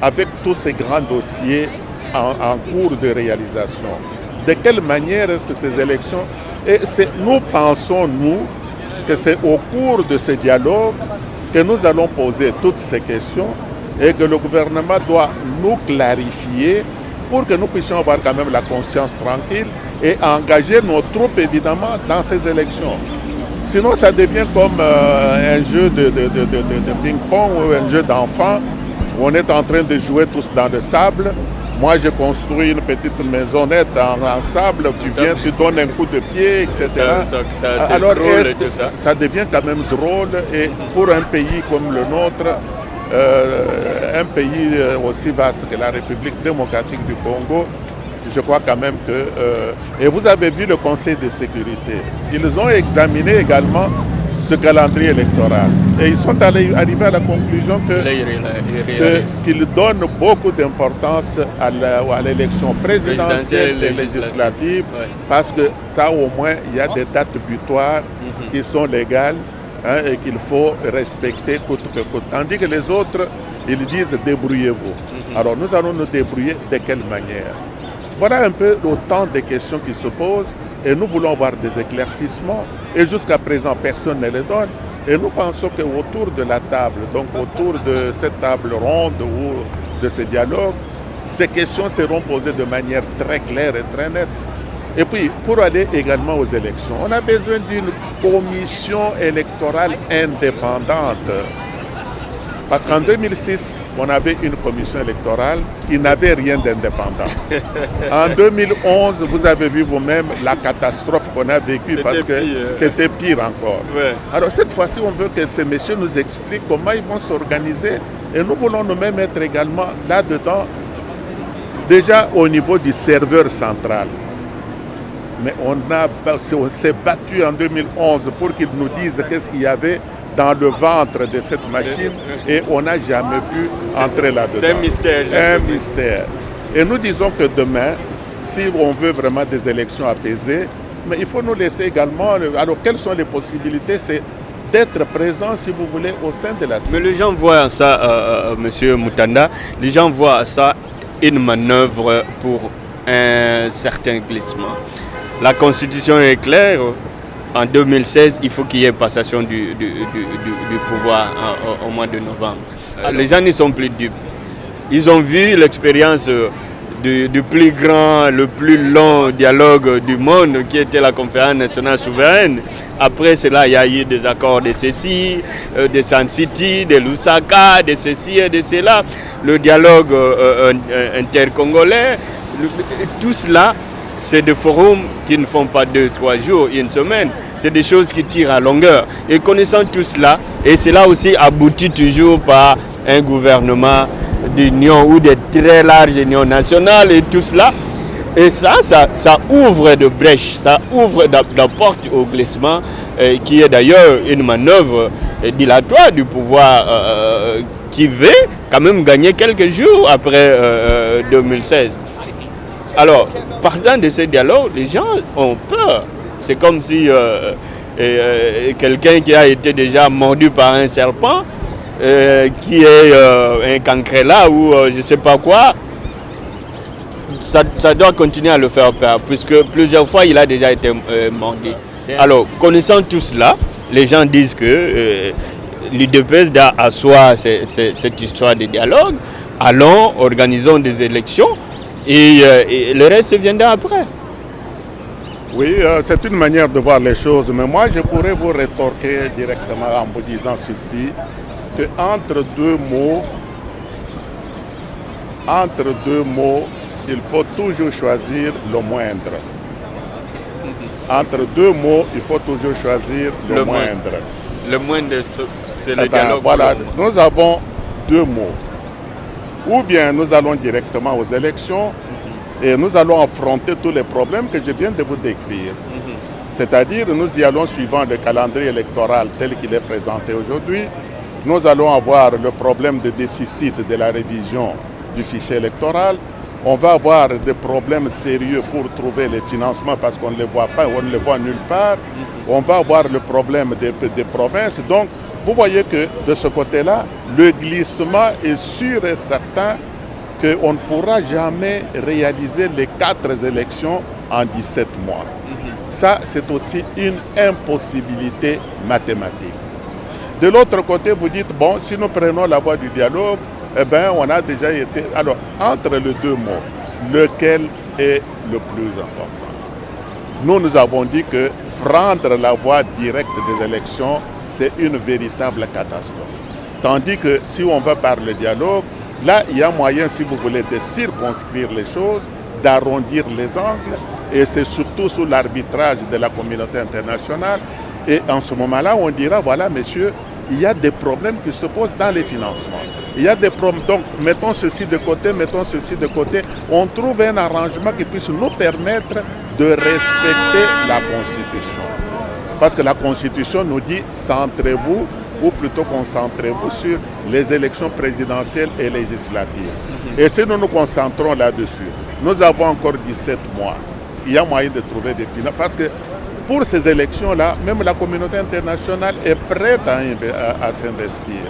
avec tous ces grands dossiers en cours de réalisation, de quelle manière est-ce que ces élections... Et nous pensons, nous, que c'est au cours de ce dialogue que nous allons poser toutes ces questions et que le gouvernement doit nous clarifier pour que nous puissions avoir quand même la conscience tranquille et engager nos troupes évidemment dans ces élections. Sinon, ça devient comme un jeu de ping-pong ou un jeu d'enfants où on est en train de jouer tous dans le sable. Moi, j'ai construit une petite maisonnette en sable, tu viens, tu donnes un coup de pied, etc. Alors, ça devient quand même drôle et pour un pays comme le nôtre, un pays aussi vaste que la République démocratique du Congo, je crois quand même que... et vous avez vu le Conseil de sécurité. Ils ont examiné également ce calendrier électoral. Et ils sont arrivés à la conclusion qu'ils donnent beaucoup d'importance à l'élection présidentielle et législative, parce que ça, au moins, il y a des dates butoirs qui sont légales, hein, et qu'il faut respecter coûte que coûte. Tandis que les autres, ils disent débrouillez-vous. Alors nous allons nous débrouiller de quelle manière? Voilà un peu autant de questions qui se posent. Et nous voulons avoir des éclaircissements. Et jusqu'à présent, personne ne les donne. Et nous pensons qu'autour de la table, donc autour de cette table ronde ou de ce dialogue, ces questions seront posées de manière très claire et très nette. Et puis, pour aller également aux élections, on a besoin d'une commission électorale indépendante. Parce qu'en 2006, on avait une commission électorale qui n'avait rien d'indépendant. En 2011, vous avez vu vous-même la catastrophe qu'on a vécue, parce que c'était pire encore. Ouais. Alors cette fois-ci, on veut que ces messieurs nous expliquent comment ils vont s'organiser. Et nous voulons nous-mêmes être également là-dedans, déjà au niveau du serveur central. Mais on s'est battu en 2011 pour qu'ils nous disent qu'est-ce qu'il y avait dans le ventre de cette machine, et on n'a jamais pu entrer là-dedans. C'est un mystère. Un mystère. Et nous disons que demain, si on veut vraiment des élections apaisées, mais il faut nous laisser également... Alors, quelles sont les possibilités? C'est d'être présent, si vous voulez, au sein de la CENI. Mais les gens voient ça, Monsieur Mutanda, les gens voient ça une manœuvre pour un certain glissement. La Constitution est claire. En 2016, il faut qu'il y ait passation du pouvoir au mois de novembre. Les gens ne sont plus dupes. Ils ont vu l'expérience du plus grand, le plus long dialogue du monde, qui était la conférence nationale souveraine. Après cela, il y a eu des accords de ceci, de Sun City, de Lusaka, de ceci et de cela, le dialogue intercongolais. Tout cela, c'est des forums qui ne font pas 2-3 jours, une semaine. C'est des choses qui tirent à longueur. Et connaissant tout cela, et cela aussi aboutit toujours par un gouvernement d'union ou de très larges unions nationales et tout cela. Et ça ouvre de brèches, ça ouvre la porte au glissement, qui est d'ailleurs une manœuvre dilatoire du pouvoir qui veut quand même gagner quelques jours après 2016. Alors, partant de ce dialogue, les gens ont peur. C'est comme si quelqu'un qui a été déjà mordu par un serpent, qui est un cancréla ou je ne sais pas quoi, ça doit continuer à le faire peur, puisque plusieurs fois il a déjà été mordu. Alors, connaissant tout cela, les gens disent que l'UDPS doit asseoir cette histoire de dialogue. Allons, organisons des élections et le reste viendra après. Oui, c'est une manière de voir les choses, mais moi je pourrais vous rétorquer directement en vous disant ceci, que entre deux mots, il faut toujours choisir le moindre. Entre deux mots, il faut toujours choisir le moindre. Le moindre, c'est le dialogue. Voilà, nous avons deux mots. Ou bien nous allons directement aux élections, et nous allons affronter tous les problèmes que je viens de vous décrire. C'est-à-dire, nous y allons suivant le calendrier électoral tel qu'il est présenté aujourd'hui. Nous allons avoir le problème de déficit de la révision du fichier électoral. On va avoir des problèmes sérieux pour trouver les financements parce qu'on ne les voit pas, on ne les voit nulle part. On va avoir le problème des provinces. Donc, vous voyez que de ce côté-là, le glissement est sûr et certain qu'on ne pourra jamais réaliser les 4 élections en 17 mois. Ça, c'est aussi une impossibilité mathématique. De l'autre côté, vous dites, bon, si nous prenons la voie du dialogue, eh bien, on a déjà été... Alors, entre les deux mots, lequel est le plus important? Nous avons dit que prendre la voie directe des élections, c'est une véritable catastrophe. Tandis que si on va par le dialogue, là, il y a moyen, si vous voulez, de circonscrire les choses, d'arrondir les angles, et c'est surtout sous l'arbitrage de la communauté internationale. Et en ce moment-là, on dira, voilà, messieurs, il y a des problèmes qui se posent dans les financements. Il y a des problèmes. Donc, mettons ceci de côté, On trouve un arrangement qui puisse nous permettre de respecter la Constitution. Parce que la Constitution nous dit centrez-vous, ou plutôt concentrez-vous sur les élections présidentielles et législatives. Et si nous nous concentrons là-dessus, nous avons encore 17 mois. Il y a moyen de trouver des finances. Parce que pour ces élections-là, même la communauté internationale est prête à s'investir.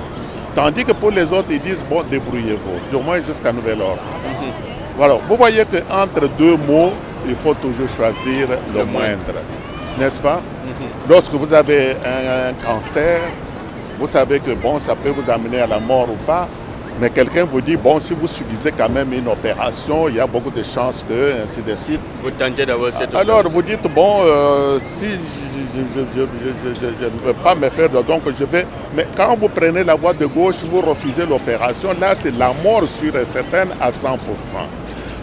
Tandis que pour les autres, ils disent, bon, débrouillez-vous, du moins jusqu'à nouvel ordre. Voilà. Vous voyez qu'entre deux mots, il faut toujours choisir le moindre. N'est-ce pas? Lorsque vous avez un cancer, vous savez que bon, ça peut vous amener à la mort ou pas, mais quelqu'un vous dit, bon, si vous subissez quand même une opération, il y a beaucoup de chances que, ainsi de suite. Vous tentez d'avoir cette opération. Alors vous dites, bon, si je ne veux pas me faire, donc je vais... Mais quand vous prenez la voie de gauche, vous refusez l'opération, là c'est la mort sûre et certaine à 100%.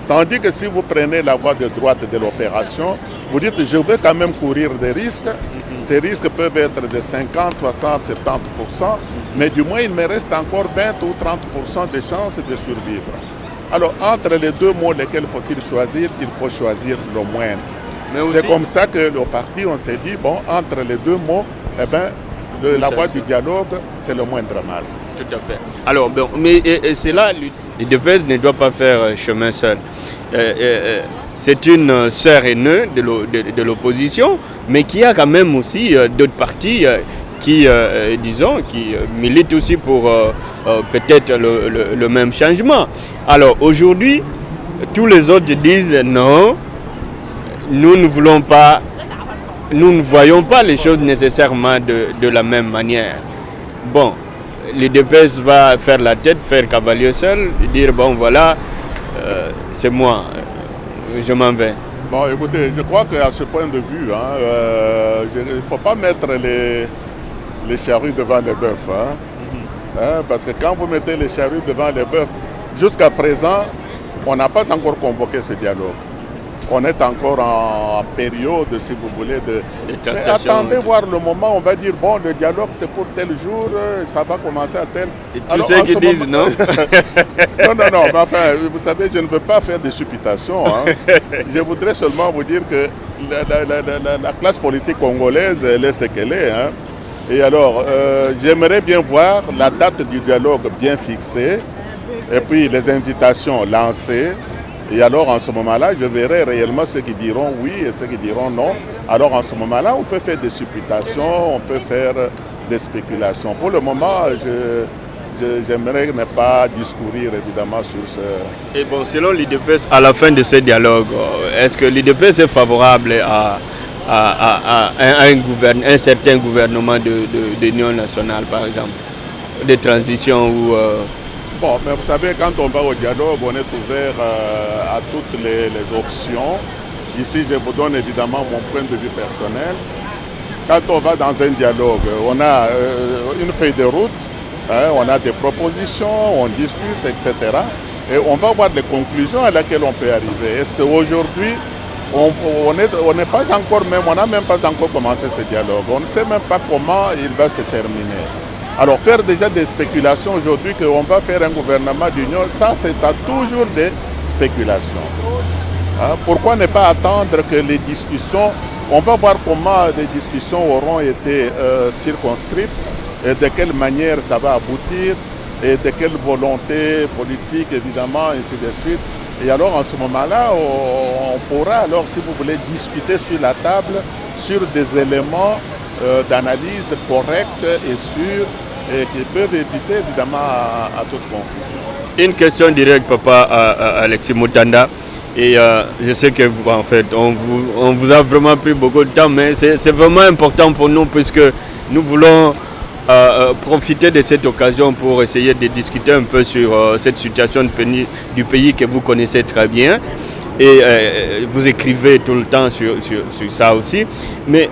Tandis que si vous prenez la voie de droite de l'opération, vous dites, je vais quand même courir des risques. Ces risques peuvent être de 50, 60, 70%, mais du moins il me reste encore 20 ou 30% de chances de survivre. Alors entre les deux mots, lesquels faut-il choisir? Il faut choisir le moindre. C'est comme ça que le parti, on s'est dit, bon, entre les deux mots, eh ben, la voie du dialogue, c'est le moindre mal. Tout à fait. Alors, bon, mais c'est là, l'UDPS ne doit pas faire chemin seul. C'est une sœur aînée de l'opposition, mais qui a quand même aussi d'autres partis qui militent aussi pour peut-être le même changement. Alors aujourd'hui, tous les autres disent non, nous ne voyons pas les choses nécessairement de la même manière. Bon, l'UDPS va faire la tête, faire cavalier seul, dire bon voilà, c'est moi. Je m'en vais. Bon, écoutez, je crois qu'à ce point de vue, il ne faut pas mettre les charrues devant les bœufs. Parce que quand vous mettez les charrues devant les bœufs, jusqu'à présent, on n'a pas encore convoqué ce dialogue. On est encore en période, si vous voulez, mais attendez voir le moment, on va dire, bon, le dialogue c'est pour tel jour, ça va commencer à tel... Et tous ceux qui disent non. Non, mais enfin, vous savez, je ne veux pas faire des supputations. Je voudrais seulement vous dire que la classe politique congolaise, elle est ce qu'elle est. Et alors, j'aimerais bien voir la date du dialogue bien fixée, et puis les invitations lancées. Et alors, en ce moment-là, je verrai réellement ceux qui diront oui et ceux qui diront non. Alors, en ce moment-là, on peut faire des supputations, on peut faire des spéculations. Pour le moment, j'aimerais ne pas discourir, évidemment, sur ce... Et bon, selon l'UDPS, à la fin de ce dialogue, est-ce que l'UDPS est favorable à un certain gouvernement d'union nationale, par exemple, de transition ou... Bon, mais vous savez, quand on va au dialogue, on est ouvert à toutes les options. Ici, je vous donne évidemment mon point de vue personnel. Quand on va dans un dialogue, on a une feuille de route, on a des propositions, on discute, etc. Et on va voir les conclusions à laquelle on peut arriver. Est-ce qu'aujourd'hui, on n'est pas encore même, on n'a même pas encore commencé ce dialogue. On ne sait même pas comment il va se terminer. Alors faire déjà des spéculations aujourd'hui qu'on va faire un gouvernement d'union, ça c'est toujours des spéculations. Pourquoi ne pas attendre que les discussions, on va voir comment les discussions auront été circonscrites et de quelle manière ça va aboutir et de quelle volonté politique évidemment, ainsi de suite. Et alors en ce moment-là, on pourra alors, si vous voulez, discuter sur la table sur des éléments d'analyse correcte et sûre et qui peuvent éviter évidemment à toute confusion. Une question directe, papa, à Alexis Mutanda. Et je sais que en fait, on vous a vraiment pris beaucoup de temps, mais c'est vraiment important pour nous puisque nous voulons profiter de cette occasion pour essayer de discuter un peu sur cette situation du pays que vous connaissez très bien. Et vous écrivez tout le temps sur ça aussi. Mais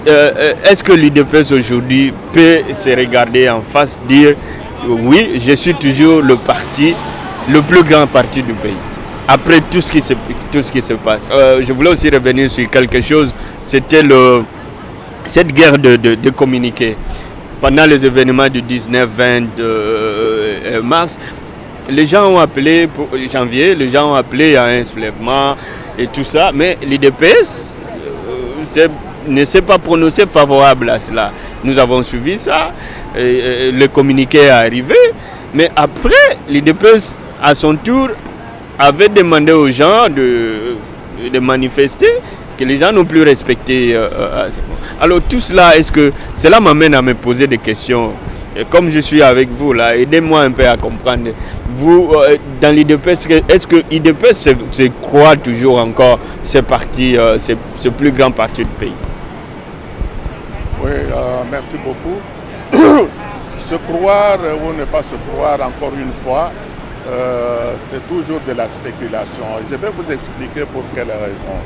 est-ce que l'UDPS aujourd'hui peut se regarder en face, dire oui, je suis toujours le plus grand parti du pays, après tout ce qui se passe. Je voulais aussi revenir sur quelque chose, c'était cette guerre de communiquer. pendant les événements du 19-20 mars, les gens ont appelé, pour janvier, les gens ont appelé à un soulèvement et tout ça, mais l'IDPS ne s'est pas prononcé favorable à cela. Nous avons suivi ça, le communiqué est arrivé, mais après, l'IDPS, à son tour, avait demandé aux gens de manifester, que les gens n'ont plus respecté. Alors tout cela, cela m'amène à me poser des questions. Et comme je suis avec vous là, aidez-moi un peu à comprendre. Vous, dans l'IDPS, est-ce que l'IDPS se croit toujours encore ce parti, ce plus grand parti du pays? Oui, merci beaucoup. Se croire ou ne pas se croire, encore une fois, c'est toujours de la spéculation. Je vais vous expliquer pour quelle raison.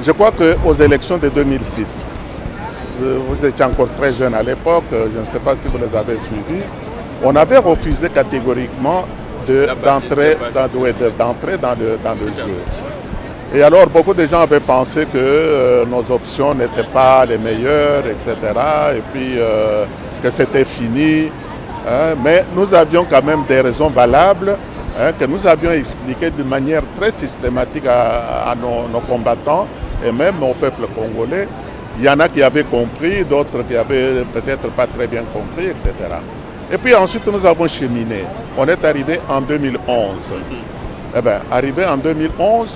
Je crois qu'aux élections de 2006, vous étiez encore très jeune à l'époque, je ne sais pas si vous les avez suivis, on avait refusé catégoriquement d'entrer dans le jeu. Et alors beaucoup de gens avaient pensé que nos options n'étaient pas les meilleures, etc. Et puis que c'était fini. Mais nous avions quand même des raisons valables que nous avions expliquées d'une manière très systématique à nos combattants et même au peuple congolais. Il y en a qui avaient compris, d'autres qui avaient peut-être pas très bien compris, etc. Et puis ensuite nous avons cheminé. On est arrivé en 2011. Eh bien, arrivé en 2011,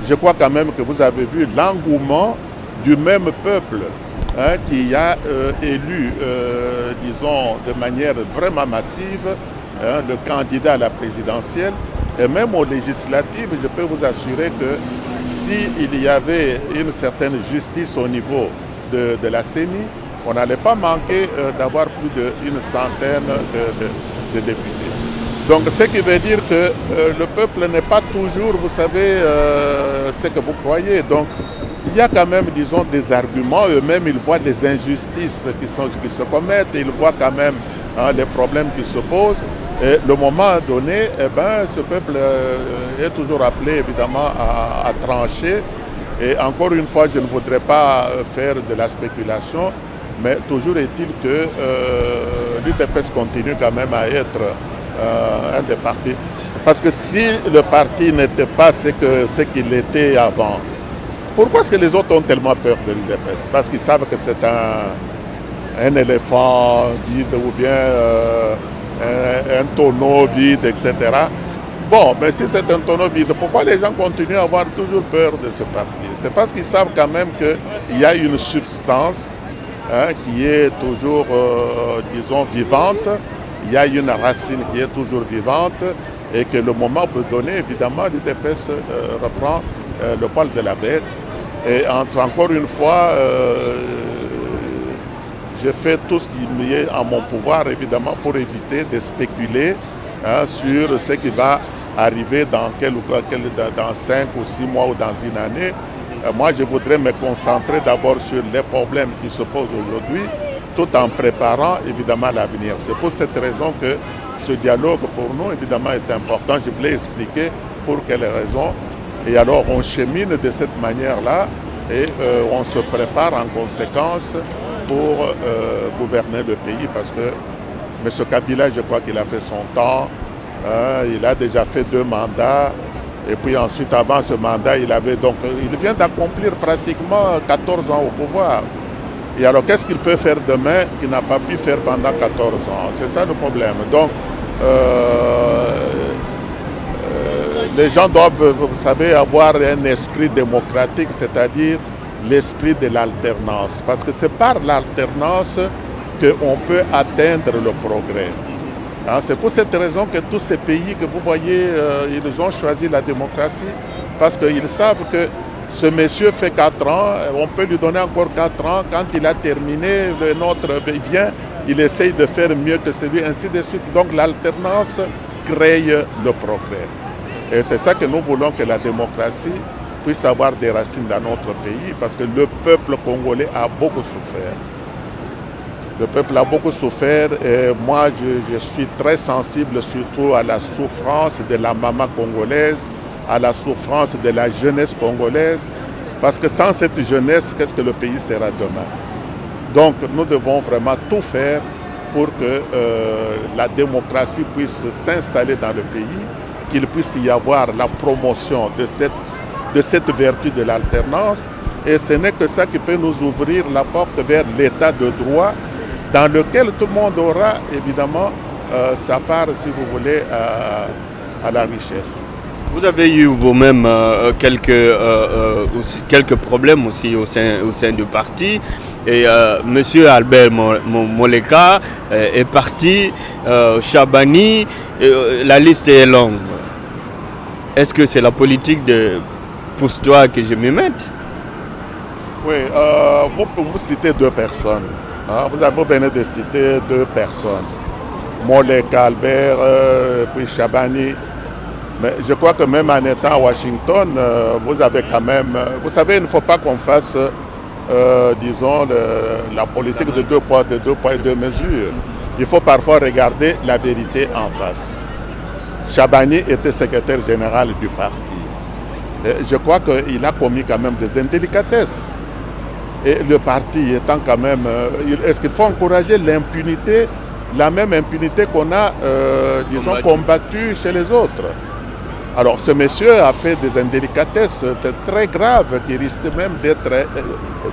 je crois quand même que vous avez vu l'engouement du même peuple qui a élu, disons, de manière vraiment massive, le candidat à la présidentielle. Et même aux législatives, je peux vous assurer que s'il y avait une certaine justice au niveau de la CENI, on n'allait pas manquer d'avoir plus d'une centaine de députés. Donc ce qui veut dire que le peuple n'est pas toujours, vous savez, ce que vous croyez. Donc il y a quand même, disons, des arguments. Eux-mêmes, ils voient des injustices qui se commettent. Ils voient quand même les problèmes qui se posent. Et le moment donné, eh ben, ce peuple est toujours appelé évidemment à trancher. Et encore une fois, je ne voudrais pas faire de la spéculation, mais toujours est-il que l'UDPS continue quand même à être un des partis. Parce que si le parti n'était pas ce qu'il était avant, pourquoi est-ce que les autres ont tellement peur de l'UDPS? Parce qu'ils savent que c'est un éléphant vide ou bien un tonneau vide, etc. Bon, mais si c'est un tonneau vide, pourquoi les gens continuent à avoir toujours peur de ce parti? C'est parce qu'ils savent quand même qu'il y a une substance qui est toujours, disons, vivante. Il y a une racine qui est toujours vivante et que le moment peut donner, évidemment, l'UDPS reprend le poil de la bête. Et encore une fois, je fais tout ce qui est en mon pouvoir, évidemment, pour éviter de spéculer sur ce qui va arriver dans 5 ou 6 mois ou dans une année. Moi, je voudrais me concentrer d'abord sur les problèmes qui se posent aujourd'hui, tout en préparant, évidemment, l'avenir. C'est pour cette raison que ce dialogue, pour nous, évidemment, est important. Je voulais expliquer pour quelles raisons. Et alors, on chemine de cette manière-là et on se prépare en conséquence pour gouverner le pays parce que M. Kabila, je crois qu'il a fait son temps. Il a déjà fait 2 mandats. Et puis ensuite, avant ce mandat, il vient d'accomplir pratiquement 14 ans au pouvoir. Et alors, qu'est-ce qu'il peut faire demain qu'il n'a pas pu faire pendant 14 ans? C'est ça le problème. Donc, les gens doivent, vous savez, avoir un esprit démocratique, c'est-à-dire l'esprit de l'alternance. Parce que c'est par l'alternance qu'on peut atteindre le progrès. C'est pour cette raison que tous ces pays que vous voyez, ils ont choisi la démocratie, parce qu'ils savent que ce monsieur fait 4 ans, on peut lui donner encore 4 ans, quand il a terminé, le nôtre vient, il essaye de faire mieux que celui, ainsi de suite. Donc l'alternance crée le progrès. Et c'est ça que nous voulons, que la démocratie puisse avoir des racines dans notre pays, parce que le peuple congolais a beaucoup souffert. Le peuple a beaucoup souffert et moi je suis très sensible surtout à la souffrance de la maman congolaise, à la souffrance de la jeunesse congolaise, parce que sans cette jeunesse, qu'est-ce que le pays sera demain? Donc nous devons vraiment tout faire pour que la démocratie puisse s'installer dans le pays, qu'il puisse y avoir la promotion de cette vertu de l'alternance. Et ce n'est que ça qui peut nous ouvrir la porte vers l'état de droit dans lequel tout le monde aura évidemment sa part, si vous voulez, à la richesse. Vous avez eu vous-même quelques problèmes aussi au sein du parti. Et M. Albert Moleka est parti, Chabani, la liste est longue. Est-ce que c'est la politique de pousse-toi que je me mette? Oui, vous citez deux personnes. Hein? Vous venez de citer deux personnes. Moleka Albert, puis Chabani. Mais je crois que même en étant à Washington, vous avez quand même... Vous savez, il ne faut pas qu'on fasse, disons, la politique de deux poids et deux mesures. Il faut parfois regarder la vérité en face. Chabani était secrétaire général du parti. Et je crois qu'il a commis quand même des indélicatesses. Et le parti étant quand même... Est-ce qu'il faut encourager l'impunité, la même impunité qu'on a, disons, combattue chez les autres? Alors ce monsieur a fait des indélicatesses très graves qui risquent même d'être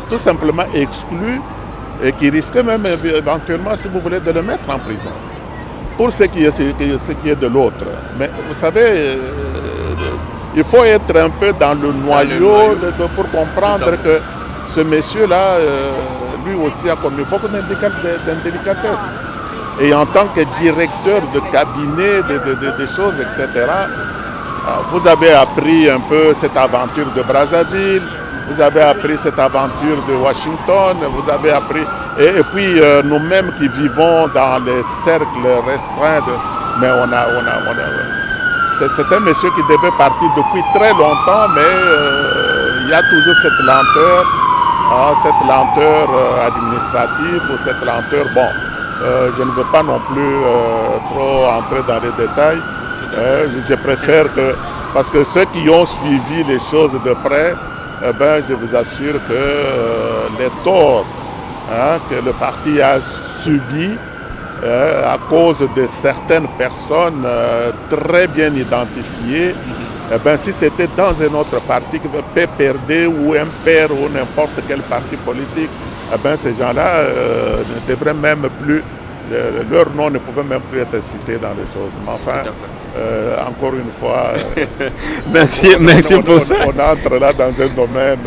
tout simplement exclu et qui risquent même éventuellement, si vous voulez, de le mettre en prison. Pour ce qui est de l'autre. Mais vous savez, il faut être un peu dans le noyau pour comprendre que ce monsieur-là, lui aussi a commis beaucoup d'indélicatesses. Et en tant que directeur de cabinet, des choses, etc., vous avez appris un peu cette aventure de Brazzaville, vous avez appris cette aventure de Washington, vous avez appris... Et puis nous-mêmes qui vivons dans les cercles restreints, mais c'est un monsieur qui devait partir depuis très longtemps, mais il y a toujours cette lenteur administrative ou cette lenteur... Bon, je ne veux pas non plus trop entrer dans les détails. Je préfère que, parce que ceux qui ont suivi les choses de près, je vous assure que les torts que le parti a subis à cause de certaines personnes très bien identifiées, si c'était dans un autre parti, PPRD ou MPR ou n'importe quel parti politique, ces gens-là ne devraient même plus... leur nom ne pouvait même plus être cité dans les choses. Mais enfin, encore une fois, merci pour ça. On entre là dans un domaine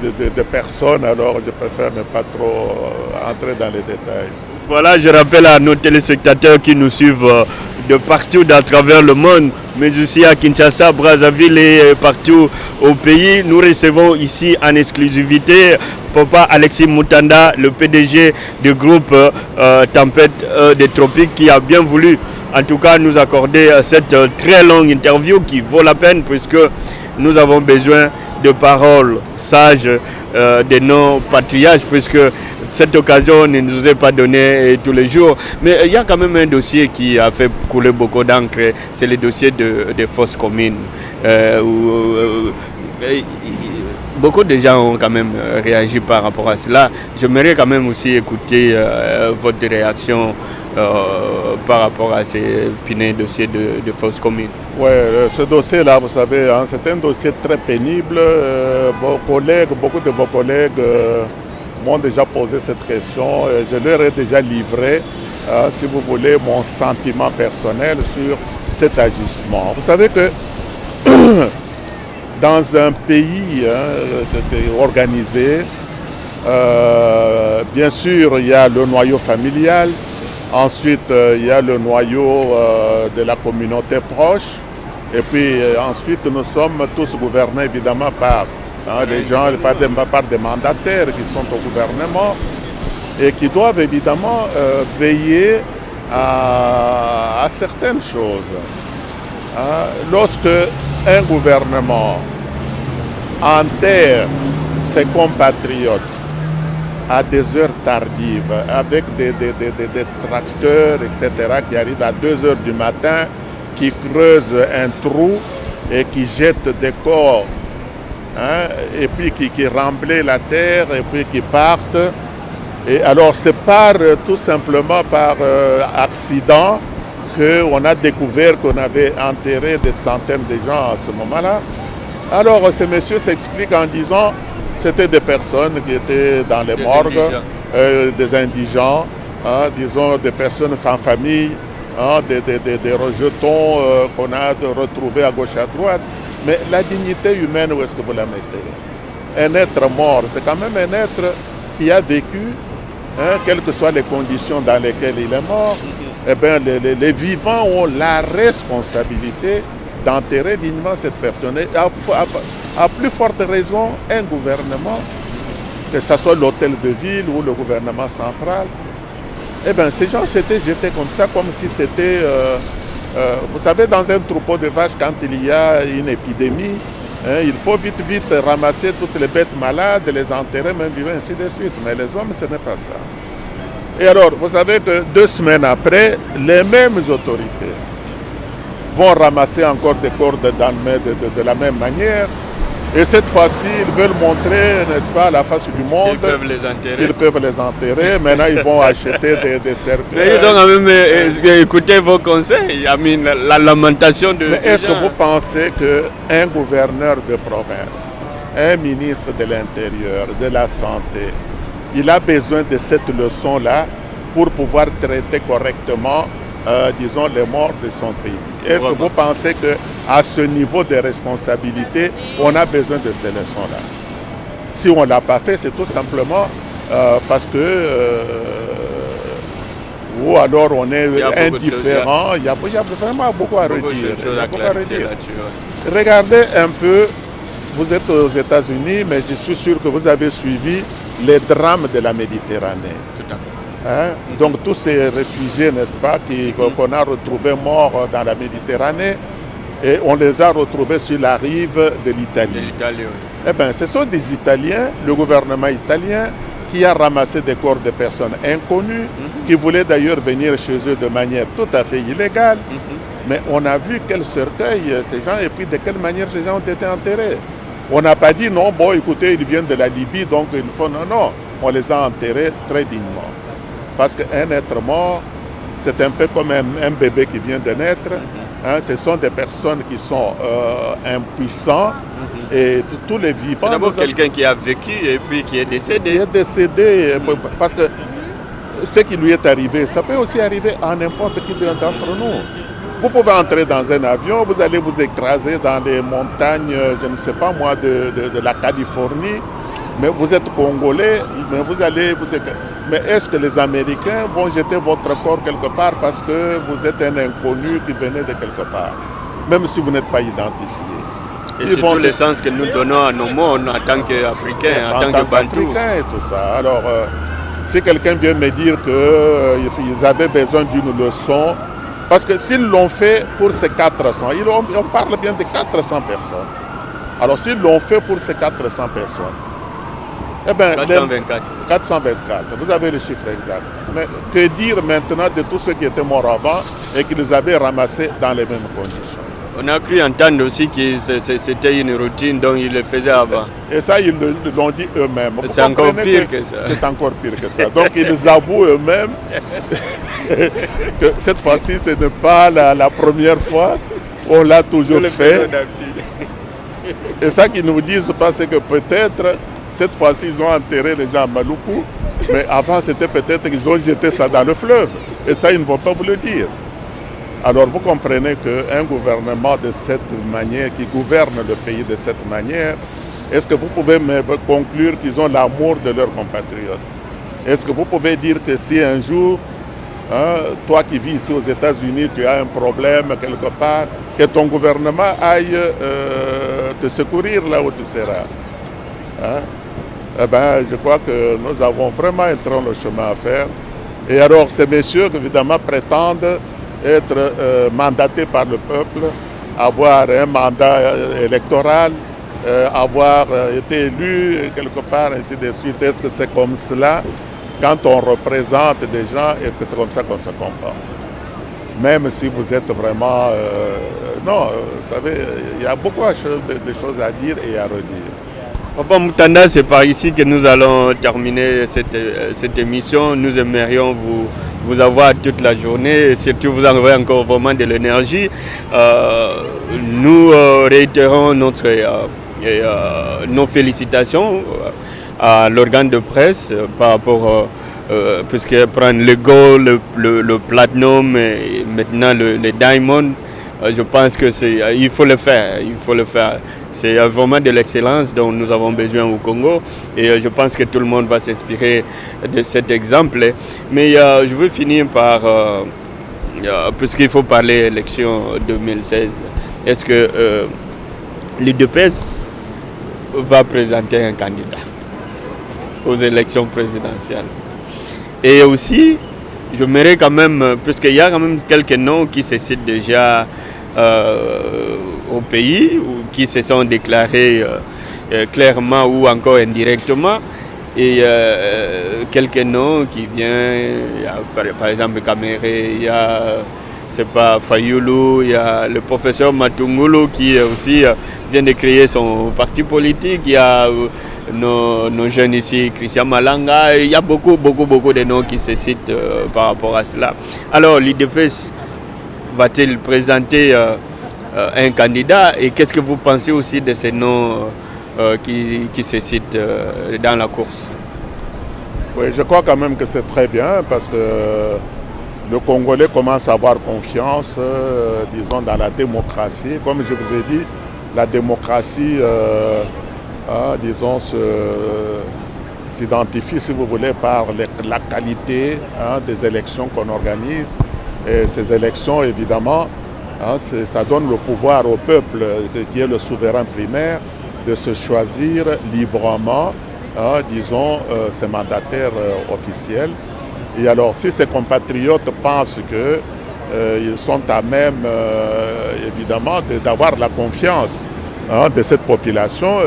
de personnes, alors je préfère ne pas trop entrer dans les détails. Voilà, je rappelle à nos téléspectateurs qui nous suivent de partout à travers le monde, mais aussi à Kinshasa, Brazzaville et partout au pays. Nous recevons ici en exclusivité Papa Alexis Moutanda, le PDG du groupe Tempête des Tropiques, qui a bien voulu en tout cas nous accorder cette très longue interview qui vaut la peine puisque nous avons besoin de paroles sages de nos patriarches, puisque cette occasion ne nous est pas donnée tous les jours. Mais il y a quand même un dossier qui a fait couler beaucoup d'encre, c'est le dossier des fosses communes. Beaucoup de gens ont quand même réagi par rapport à cela. J'aimerais quand même aussi écouter votre réaction par rapport à ces pinés dossiers de fosses communes. Oui, ce dossier-là, vous savez, c'est un dossier très pénible. Beaucoup de vos collègues m'ont déjà posé cette question. Je leur ai déjà livré, si vous voulez, mon sentiment personnel sur cet ajustement. Vous savez que dans un pays organisé, bien sûr, il y a le noyau familial. Ensuite, il y a le noyau de la communauté proche. Et puis ensuite, nous sommes tous gouvernés évidemment par des gens, par des mandataires qui sont au gouvernement et qui doivent évidemment veiller à certaines choses. Lorsque un gouvernement enterre ses compatriotes à des heures tardives, avec des tracteurs, etc., qui arrivent à 2 heures du matin, qui creusent un trou et qui jettent des corps, et puis qui remblissent la terre et puis qui partent. Et alors c'est tout simplement par accident qu'on a découvert qu'on avait enterré des centaines de gens à ce moment-là. Alors ce monsieur s'explique en disant que c'était des personnes qui étaient dans les morgues, des indigents, hein, disons des personnes sans famille, hein, des rejetons qu'on a retrouvés à gauche et à droite. Mais la dignité humaine, où est-ce que vous la mettez? Un être mort, c'est quand même un être qui a vécu, hein, quelles que soient les conditions dans lesquelles il est mort. Eh bien, les vivants ont la responsabilité d'enterrer dignement cette personne. Et à plus forte raison, un gouvernement, que ce soit l'hôtel de ville ou le gouvernement central, eh bien, ces gens s'étaient jetés comme ça, comme si c'était... vous savez, dans un troupeau de vaches, quand il y a une épidémie, hein, il faut vite ramasser toutes les bêtes malades, les enterrer, même vivants, ainsi de suite. Mais les hommes, ce n'est pas ça. Et alors, vous savez que 2 semaines après, les mêmes autorités vont ramasser encore des corps de la même manière. Et cette fois-ci, ils veulent montrer, n'est-ce pas, à la face du monde qu'ils peuvent les enterrer. Maintenant, ils vont acheter des cercueils. Mais ils ont quand même écouté vos conseils, la lamentation de... Mais est-ce que vous pensez qu'un gouverneur de province, un ministre de l'Intérieur, de la Santé, il a besoin de cette leçon-là pour pouvoir traiter correctement, disons, les morts de son pays? Est-ce que vous pensez qu'à ce niveau de responsabilité, on a besoin de ces leçons-là? Si on ne l'a pas fait, c'est tout simplement parce que... ou alors on est indifférent. Il y a vraiment beaucoup à redire. Regardez un peu, vous êtes aux États-Unis, mais je suis sûr que vous avez suivi les drames de la Méditerranée. Tout à fait. Hein? Donc tous ces réfugiés, n'est-ce pas, qu'on a retrouvés morts dans la Méditerranée, et on les a retrouvés sur la rive de l'Italie. Oui. Eh bien, ce sont des Italiens, le gouvernement italien, qui a ramassé des corps de personnes inconnues, qui voulaient d'ailleurs venir chez eux de manière tout à fait illégale. Mais on a vu quel cercueil ces gens, et puis de quelle manière ces gens ont été enterrés. On n'a pas dit non, bon, écoutez, ils viennent de la Libye, donc il faut... Non, on les a enterrés très dignement. Parce qu'un être mort, c'est un peu comme un bébé qui vient de naître. Hein, ce sont des personnes qui sont impuissants et tous les vivants... C'est d'abord quelqu'un qui a vécu et puis qui est décédé. Qui est décédé parce que ce qui lui est arrivé, ça peut aussi arriver à n'importe qui d'entre nous. Vous pouvez entrer dans un avion, vous allez vous écraser dans les montagnes, je ne sais pas moi, de la Californie, mais vous êtes Congolais, mais vous allez vous écraser. Mais est-ce que les Américains vont jeter votre corps quelque part parce que vous êtes un inconnu qui venait de quelque part, même si vous n'êtes pas identifié? Et c'est tout le sens que nous donnons à nos mondes en tant qu'Africains, en tant que Bantous. Et tout ça. Alors, si quelqu'un vient me dire qu'ils avaient besoin d'une leçon, parce que s'ils l'ont fait pour ces 400, on parle bien de 400 personnes. Alors s'ils l'ont fait pour ces 400 personnes, eh bien, 424, vous avez le chiffre exact. Mais que dire maintenant de tous ceux qui étaient morts avant et qui les avaient ramassés dans les mêmes conditions? On a cru entendre aussi que c'était une routine dont ils le faisaient avant. Et ça, ils l'ont dit eux-mêmes. C'est encore pire que ça. C'est encore pire que ça. Donc ils avouent eux-mêmes que cette fois-ci, ce n'est pas la première fois. On l'a toujours fait. Et ça qu'ils nous disent pas, c'est que peut-être, cette fois-ci, ils ont enterré les gens à Maluku. Mais avant, c'était peut-être qu'ils ont jeté ça dans le fleuve. Et ça, ils ne vont pas vous le dire. Alors vous comprenez qu'un gouvernement de cette manière, qui gouverne le pays de cette manière, est-ce que vous pouvez me conclure qu'ils ont l'amour de leurs compatriotes? Est-ce que vous pouvez dire que si un jour, hein, toi qui vis ici aux États-Unis, tu as un problème quelque part, que ton gouvernement aille te secourir là où tu seras? Hein? Eh bien, je crois que nous avons vraiment un long chemin à faire. Et alors ces messieurs, évidemment, prétendent être mandatés par le peuple, avoir un mandat électoral, avoir été élu quelque part, ainsi de suite. Est-ce que c'est comme cela? Quand on représente des gens, est-ce que c'est comme ça qu'on se comporte? Même si vous êtes vraiment... non, vous savez, il y a beaucoup de choses à dire et à redire. Papa Moutanda, c'est par ici que nous allons terminer cette émission. Nous aimerions vous avoir toute la journée et surtout vous envoyer encore vraiment de l'énergie. Nous réitérons nos félicitations à l'organe de presse par rapport puisque prendre le gold, le platinum et maintenant le diamond. Je pense que il faut le faire, C'est vraiment de l'excellence dont nous avons besoin au Congo et je pense que tout le monde va s'inspirer de cet exemple. Mais je veux finir par, puisqu'il faut parler élection 2016, est-ce que l'UDPS va présenter un candidat aux élections présidentielles? Et aussi, j'aimerais quand même, puisqu'il y a quand même quelques noms qui se citent déjà au pays ou qui se sont déclarés clairement ou encore indirectement et quelques noms qui viennent, il y a, par exemple Kamere, il y a Fayoulou, il y a le professeur Matungulu qui aussi vient de créer son parti politique, il y a nos jeunes ici, Christian Malanga, il y a beaucoup de noms qui se citent par rapport à cela. Alors l'UDPS va-t-il présenter un candidat et qu'est-ce que vous pensez aussi de ces noms qui se citent dans la course? Oui, je crois quand même que c'est très bien parce que le Congolais commence à avoir confiance, disons, dans la démocratie. Comme je vous ai dit, la démocratie, disons, s'identifie, si vous voulez, par la qualité des élections qu'on organise. Et ces élections, évidemment, ça donne le pouvoir au peuple, qui est le souverain primaire, de se choisir librement, disons, ses mandataires officiels. Et alors, si ces compatriotes pensent qu'ils sont à même, évidemment, d'avoir la confiance de cette population,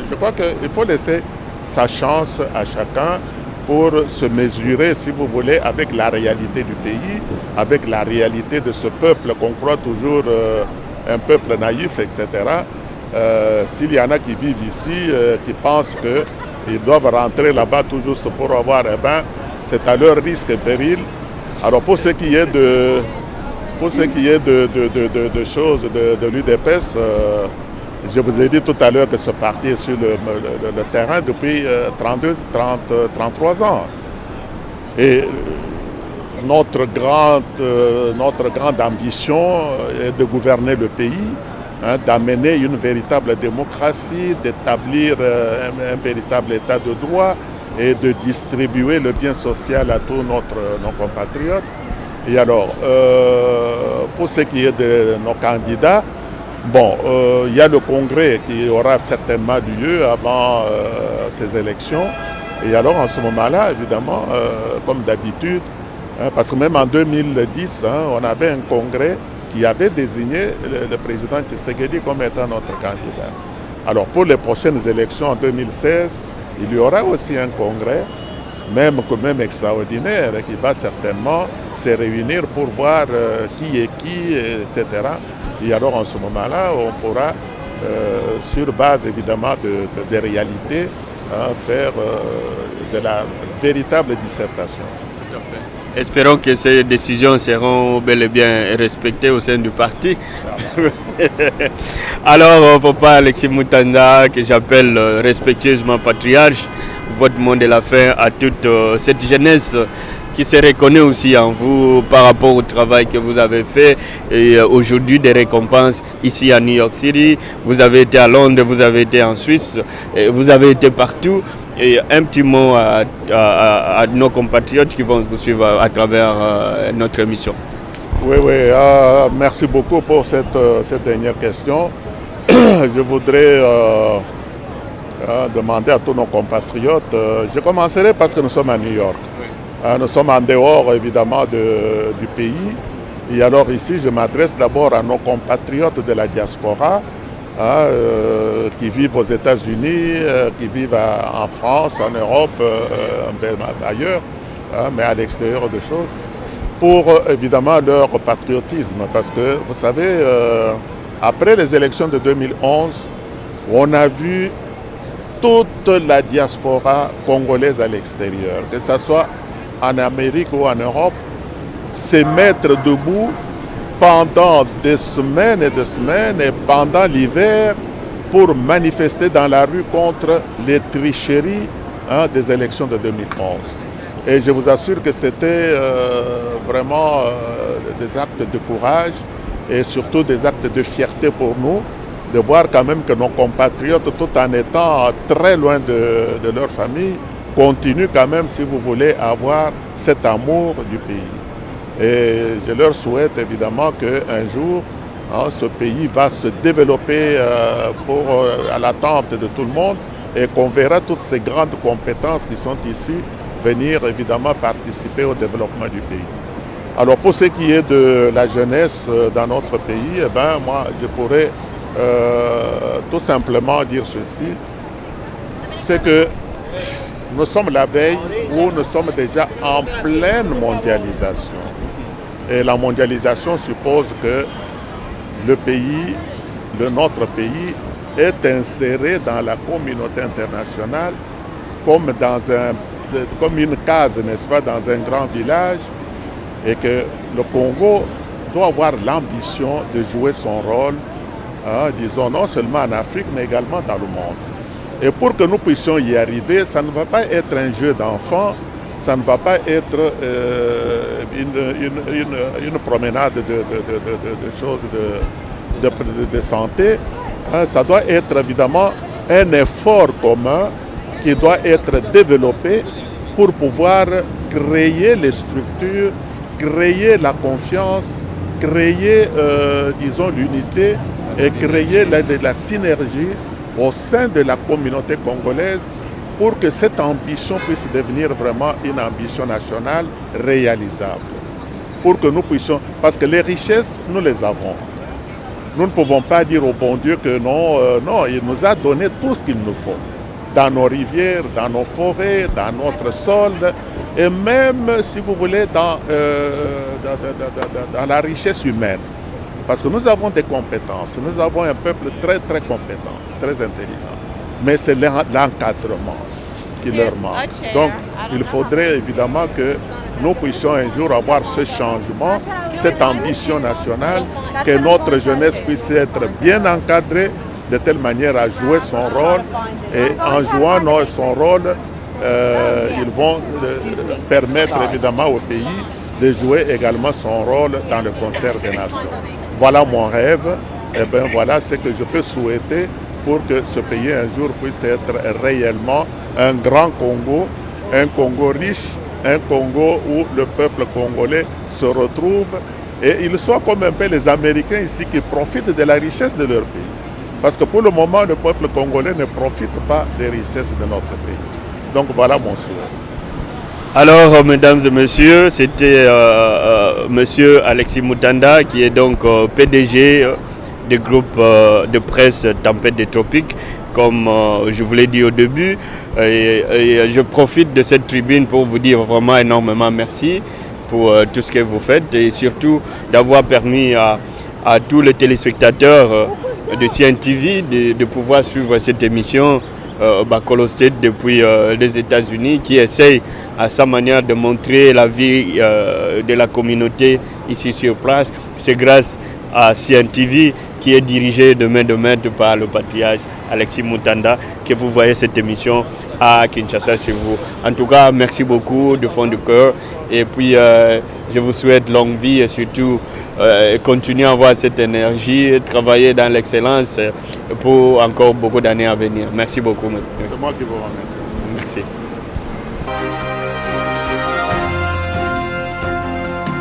je crois qu'il faut laisser sa chance à chacun pour se mesurer, si vous voulez, avec la réalité du pays, avec la réalité de ce peuple qu'on croit toujours un peuple naïf, etc. S'il y en a qui vivent ici, qui pensent qu'ils doivent rentrer là-bas tout juste pour avoir, c'est à leur risque et péril. Alors pour ce qui est de choses de l'UDPS, je vous ai dit tout à l'heure que ce parti est sur le terrain depuis 33 ans. Et notre grande ambition est de gouverner le pays, d'amener une véritable démocratie, d'établir un véritable état de droit et de distribuer le bien social à tous nos compatriotes. Et alors, pour ce qui est de nos candidats, il y a le congrès qui aura certainement lieu avant ces élections. Et alors, en ce moment-là, évidemment, comme d'habitude, parce que même en 2010, on avait un congrès qui avait désigné le président Tshisekedi comme étant notre candidat. Alors, pour les prochaines élections en 2016, il y aura aussi un congrès, même extraordinaire, qui va certainement se réunir pour voir qui est qui, etc. Et alors, en ce moment-là, on pourra, sur base évidemment des réalités, faire de la véritable dissertation. Tout à fait. Espérons que ces décisions seront bel et bien respectées au sein du parti. Alors, papa Alexis Moutanda, que j'appelle respectueusement patriarche, votre mot de la fin à toute cette jeunesse qui se reconnaît aussi en vous par rapport au travail que vous avez fait et aujourd'hui des récompenses ici à New York City. Vous avez été à Londres, vous avez été en Suisse, et vous avez été partout. Et un petit mot à nos compatriotes qui vont vous suivre à travers notre émission. Oui, merci beaucoup pour cette dernière question. Je voudrais demander à tous nos compatriotes, je commencerai parce que nous sommes à New York. Nous sommes en dehors évidemment du pays. Et alors ici, je m'adresse d'abord à nos compatriotes de la diaspora qui vivent aux États-Unis, qui vivent en France, en Europe, ailleurs, mais à l'extérieur des choses, pour évidemment leur patriotisme. Parce que vous savez, après les élections de 2011, on a vu toute la diaspora congolaise à l'extérieur, que ce soit en Amérique ou en Europe, se mettre debout pendant des semaines et pendant l'hiver pour manifester dans la rue contre les tricheries des élections de 2011. Et je vous assure que c'était vraiment des actes de courage et surtout des actes de fierté pour nous, de voir quand même que nos compatriotes, tout en étant très loin de leur famille, continuent quand même, si vous voulez, avoir cet amour du pays. Et je leur souhaite évidemment qu'un jour, ce pays va se développer à l'attente de tout le monde et qu'on verra toutes ces grandes compétences qui sont ici venir évidemment participer au développement du pays. Alors pour ce qui est de la jeunesse dans notre pays, moi je pourrais tout simplement dire ceci, c'est que nous sommes la veille où nous sommes déjà en pleine mondialisation. Et la mondialisation suppose que notre pays est inséré dans la communauté internationale comme une case, n'est-ce pas, dans un grand village, et que le Congo doit avoir l'ambition de jouer son rôle, disons, non seulement en Afrique, mais également dans le monde. Et pour que nous puissions y arriver, ça ne va pas être un jeu d'enfants, ça ne va pas être une promenade de choses de santé. Ça doit être évidemment un effort commun qui doit être développé pour pouvoir créer les structures, créer la confiance, créer, disons, l'unité et créer la synergie au sein de la communauté congolaise pour que cette ambition puisse devenir vraiment une ambition nationale réalisable. Pour que nous puissions, parce que les richesses, nous les avons. Nous ne pouvons pas dire au bon Dieu que non, il nous a donné tout ce qu'il nous faut. Dans nos rivières, dans nos forêts, dans notre sol, et même, si vous voulez, dans la richesse humaine. Parce que nous avons des compétences, nous avons un peuple très très compétent, très intelligent. Mais c'est l'encadrement qui leur manque. Donc il faudrait évidemment que nous puissions un jour avoir ce changement, cette ambition nationale, que notre jeunesse puisse être bien encadrée de telle manière à jouer son rôle. Et en jouant son rôle, ils vont permettre évidemment au pays de jouer également son rôle dans le concert des nations. Voilà mon rêve, et bien voilà ce que je peux souhaiter pour que ce pays un jour puisse être réellement un grand Congo, un Congo riche, un Congo où le peuple congolais se retrouve et ils soient comme un peu les Américains ici qui profitent de la richesse de leur pays. Parce que pour le moment, le peuple congolais ne profite pas des richesses de notre pays. Donc voilà mon souhait. Alors, mesdames et messieurs, c'était monsieur Alexis Mutanda, qui est donc PDG du groupe de presse Tempête des Tropiques, comme je vous l'ai dit au début. Et je profite de cette tribune pour vous dire vraiment énormément merci pour tout ce que vous faites et surtout d'avoir permis à tous les téléspectateurs de CNTV de pouvoir suivre cette émission Bakolo State depuis les États-Unis, qui essaye à sa manière de montrer la vie de la communauté ici sur place. C'est grâce à CNTV qui est dirigé de main de maître par le patriarche Alexis Mutanda que vous voyez cette émission à Kinshasa chez vous. En tout cas, merci beaucoup de fond du cœur et puis je vous souhaite longue vie et surtout continuer à avoir cette énergie, travailler dans l'excellence pour encore beaucoup d'années à venir. Merci beaucoup. C'est moi qui vous remercie. Merci.